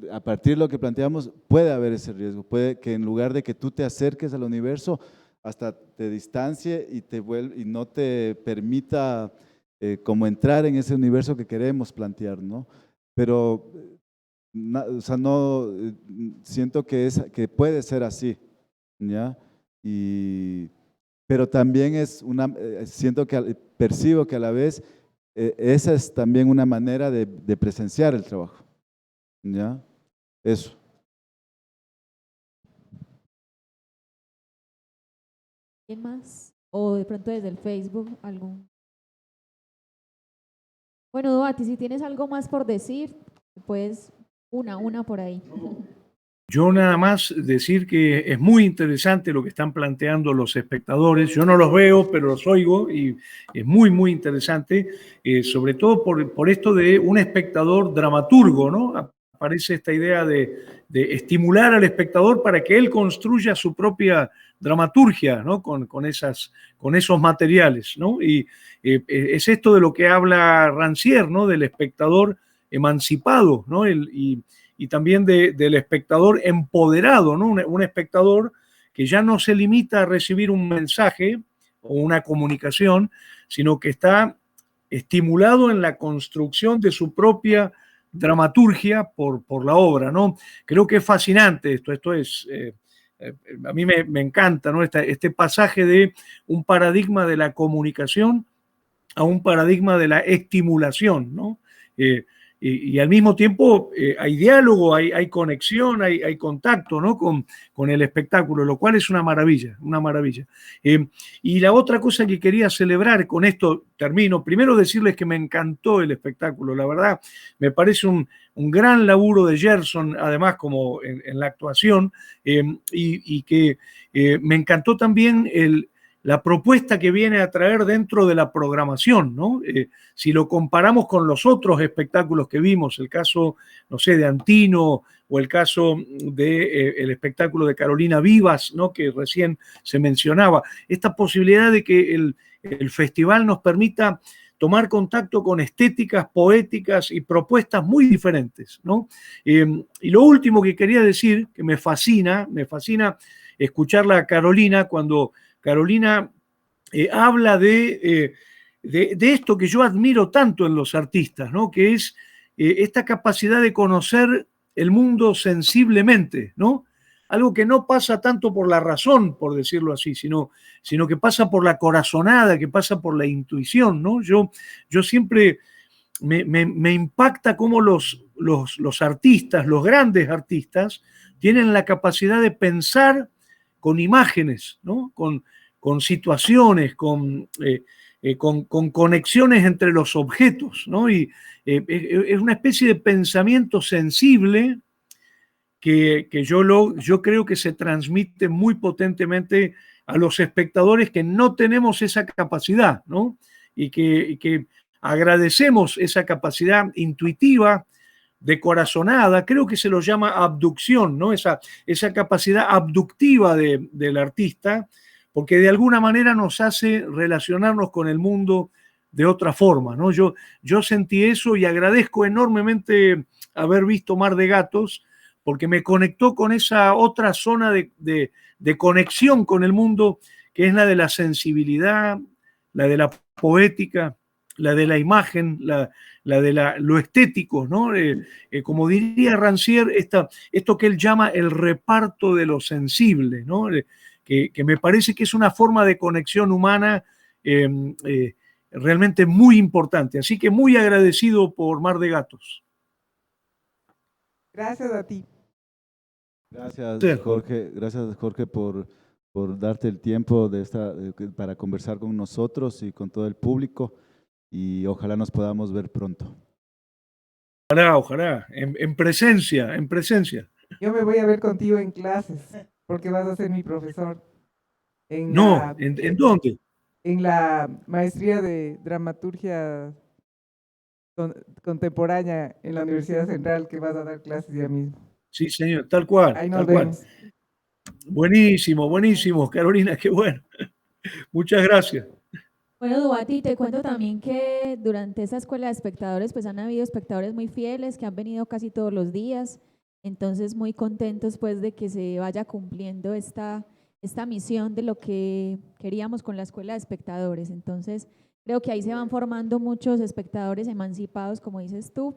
a partir de lo que planteamos, puede haber ese riesgo. Puede que en lugar de que tú te acerques al universo, hasta te distancie y no te permita como entrar en ese universo que queremos plantear, ¿no? Pero, o sea, no, siento que puede ser así, ¿ya? Pero también siento que percibo que a la vez esa es también una manera de presenciar el trabajo, ¿ya? Eso. ¿Quién más? O de pronto desde el Facebook, algún. Bueno, Duarte, si tienes algo más por decir, pues una por ahí. Yo nada más decir que es muy interesante lo que están planteando los espectadores. Yo no los veo, pero los oigo y es muy, muy interesante, sobre todo por esto de un espectador dramaturgo, ¿no? Aparece esta idea de estimular al espectador para que él construya su propia dramaturgia, ¿no? Con esos materiales, ¿no? Y es esto de lo que habla Rancière, ¿no? Del espectador emancipado, ¿no? Y también del espectador empoderado, ¿no? Un espectador que ya no se limita a recibir un mensaje o una comunicación, sino que está estimulado en la construcción de su propia dramaturgia por la obra, ¿no? Creo que es fascinante esto es… a mí me encanta, ¿no? Este pasaje de un paradigma de la comunicación a un paradigma de la estimulación, ¿no? Y al mismo tiempo hay diálogo, hay conexión, hay contacto, ¿no? con el espectáculo, lo cual es una maravilla, una maravilla. Y la otra cosa que quería celebrar, con esto termino, primero decirles que me encantó el espectáculo, la verdad, me parece un gran laburo de Gerson, además como en la actuación, y que me encantó también la propuesta que viene a traer dentro de la programación, ¿no? Si lo comparamos con los otros espectáculos que vimos, el caso, no sé, de Antino o el caso del espectáculo de Carolina Vivas, ¿no? Que recién se mencionaba, esta posibilidad de que el festival nos permita tomar contacto con estéticas, poéticas y propuestas muy diferentes, ¿no? Y lo último que quería decir, que me fascina escucharla a Carolina cuando Carolina habla de esto que yo admiro tanto en los artistas, ¿no? Que es esta capacidad de conocer el mundo sensiblemente, ¿no? Algo que no pasa tanto por la razón, por decirlo así, sino que pasa por la corazonada, que pasa por la intuición, ¿no? Yo siempre me impacta cómo los artistas, los grandes artistas, tienen la capacidad de pensar con imágenes, ¿no? Con situaciones, con conexiones entre los objetos, ¿no? Y es una especie de pensamiento sensible que yo creo que se transmite muy potentemente a los espectadores que no tenemos esa capacidad, ¿no? Y que agradecemos esa capacidad intuitiva, de corazonada, creo que se lo llama abducción, ¿no? Esa capacidad abductiva del artista, porque de alguna manera nos hace relacionarnos con el mundo de otra forma, ¿no? Yo sentí eso y agradezco enormemente haber visto Mar de Gatos, porque me conectó con esa otra zona de conexión con el mundo, que es la de la sensibilidad, la de la poética, la de la imagen, la de lo estético, ¿no? Como diría Rancière, esto que él llama el reparto de lo sensible, ¿no? Que me parece que es una forma de conexión humana realmente muy importante. Así que muy agradecido por Mar de Gatos. Gracias a ti. Gracias, Jorge, por darte el tiempo para conversar con nosotros y con todo el público, y ojalá nos podamos ver pronto. Ojalá, en presencia, en presencia. Yo me voy a ver contigo en clases, porque vas a ser mi profesor. ¿En dónde? En la maestría de dramaturgia contemporánea en la Universidad Central, que vas a dar clases ya mismo. Sí, señor, tal cual. Ahí nos vemos. Buenísimo, buenísimo, Carolina, qué bueno. Muchas gracias. Bueno, Duati, te cuento también que durante esa escuela de espectadores, pues han habido espectadores muy fieles que han venido casi todos los días, entonces muy contentos pues de que se vaya cumpliendo esta misión de lo que queríamos con la escuela de espectadores. Entonces, creo que ahí se van formando muchos espectadores emancipados, como dices tú,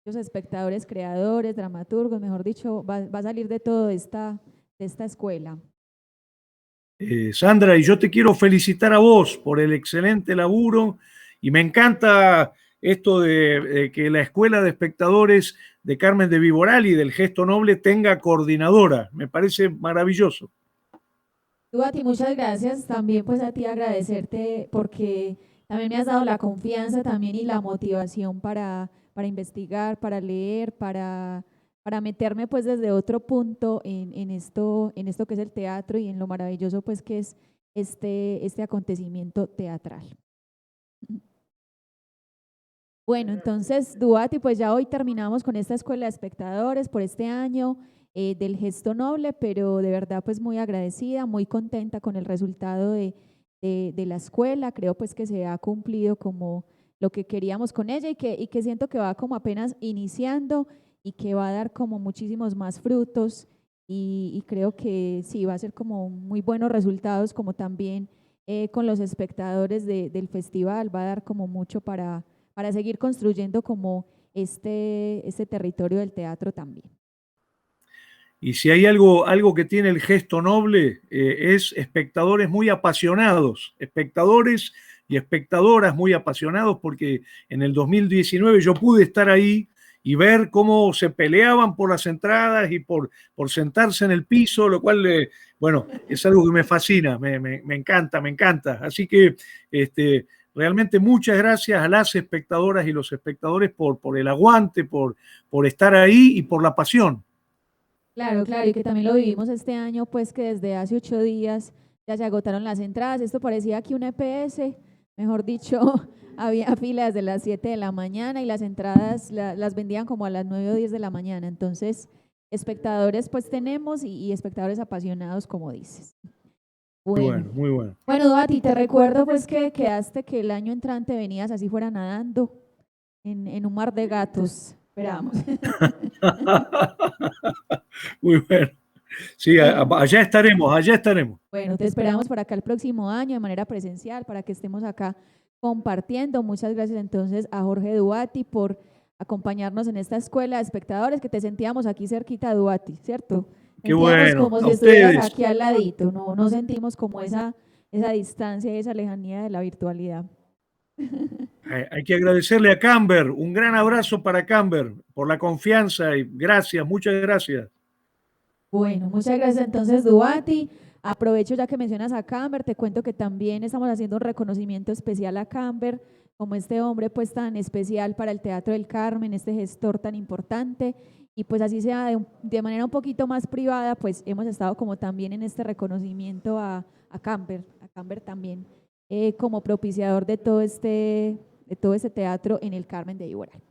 muchos espectadores creadores, dramaturgos, mejor dicho, va a salir de todo de esta escuela. Sandra, y yo te quiero felicitar a vos por el excelente laburo, y me encanta esto de que la Escuela de Espectadores de Carmen de Viboral y del Gesto Noble tenga coordinadora. Me parece maravilloso. Duati, muchas gracias. También pues a ti agradecerte porque también me has dado la confianza también y la motivación para investigar, para leer, para meterme pues desde otro punto en esto que es el teatro y en lo maravilloso pues que es este acontecimiento teatral. Bueno, entonces, Duati, pues ya hoy terminamos con esta escuela de espectadores por este año del Gesto Noble, pero de verdad pues muy agradecida, muy contenta con el resultado de la escuela. Creo pues que se ha cumplido como lo que queríamos con ella y que siento que va como apenas iniciando y que va a dar como muchísimos más frutos y creo que sí, va a ser como muy buenos resultados, como también con los espectadores del festival, va a dar como mucho para seguir construyendo como este territorio del teatro también. Y si hay algo que tiene el Gesto Noble, es espectadores muy apasionados, espectadores y espectadoras muy apasionados, porque en el 2019 yo pude estar ahí y ver cómo se peleaban por las entradas y por sentarse en el piso, lo cual, bueno, es algo que me fascina, me encanta, me encanta. Así que realmente muchas gracias a las espectadoras y los espectadores por el aguante, por estar ahí y por la pasión. Claro, claro, y que también lo vivimos este año, pues que desde hace 8 días ya se agotaron las entradas. Esto parecía que un EPS, mejor dicho, había filas desde las 7 de la mañana y las entradas las vendían como a las 9 o 10 de la mañana. Entonces, espectadores pues tenemos y espectadores apasionados, como dices. Bueno, muy bueno. Bueno, Duati, te recuerdo pues que quedaste que el año entrante venías así fuera nadando en un mar de gatos. Esperamos. Muy bueno. Sí, allá estaremos. Bueno, te esperamos por acá el próximo año de manera presencial para que estemos acá compartiendo. Muchas gracias entonces a Jorge Duati por acompañarnos en esta escuela de espectadores, que te sentíamos aquí cerquita de Duati, ¿cierto? Qué bueno, como a si estuvieras ustedes. aquí al ladito, no sentimos como esa distancia y esa lejanía de la virtualidad. Hay que agradecerle a Camber, un gran abrazo para Camber por la confianza y gracias, muchas gracias. Bueno, muchas gracias entonces, Duati. Aprovecho ya que mencionas a Camber, te cuento que también estamos haciendo un reconocimiento especial a Camber, como este hombre pues tan especial para el Teatro del Carmen, este gestor tan importante, y pues así sea de manera un poquito más privada, pues hemos estado como también en este reconocimiento a Camber también, como propiciador de todo este teatro en el Carmen de Viboral.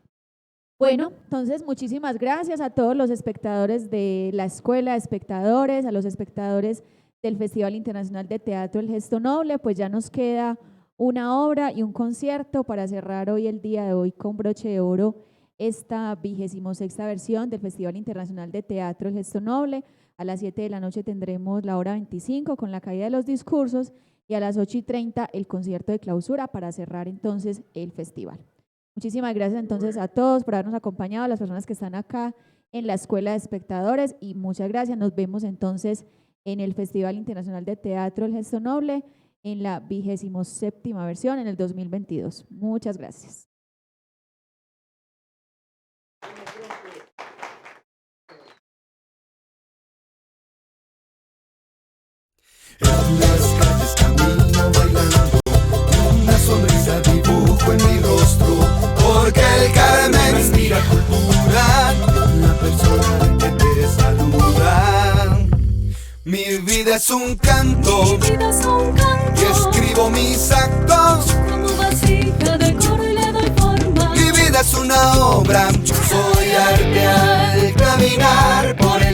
Bueno, entonces muchísimas gracias a todos los espectadores de la Escuela de Espectadores, a los espectadores del Festival Internacional de Teatro El Gesto Noble. Pues ya nos queda una obra y un concierto para cerrar hoy, el día de hoy, con broche de oro esta 26ª versión del Festival Internacional de Teatro El Gesto Noble. A las 7 de la noche tendremos la hora 25 con la caída de los discursos y a las 8:30 el concierto de clausura para cerrar entonces el festival. Muchísimas gracias entonces a todos por habernos acompañado, a las personas que están acá en la Escuela de Espectadores, y muchas gracias. Nos vemos entonces en el Festival Internacional de Teatro El Gesto Noble en la 27ª versión en el 2022. Muchas gracias. En las calles camino bailando, una sonrisa dibujo en mi rostro, porque el Carmen inspira cultura, la persona que te saluda. Mi vida es un canto, Mi vida es un canto, y escribo mis actos. como vasija decoro y le doy forma. Mi vida es una obra, soy arte al caminar por el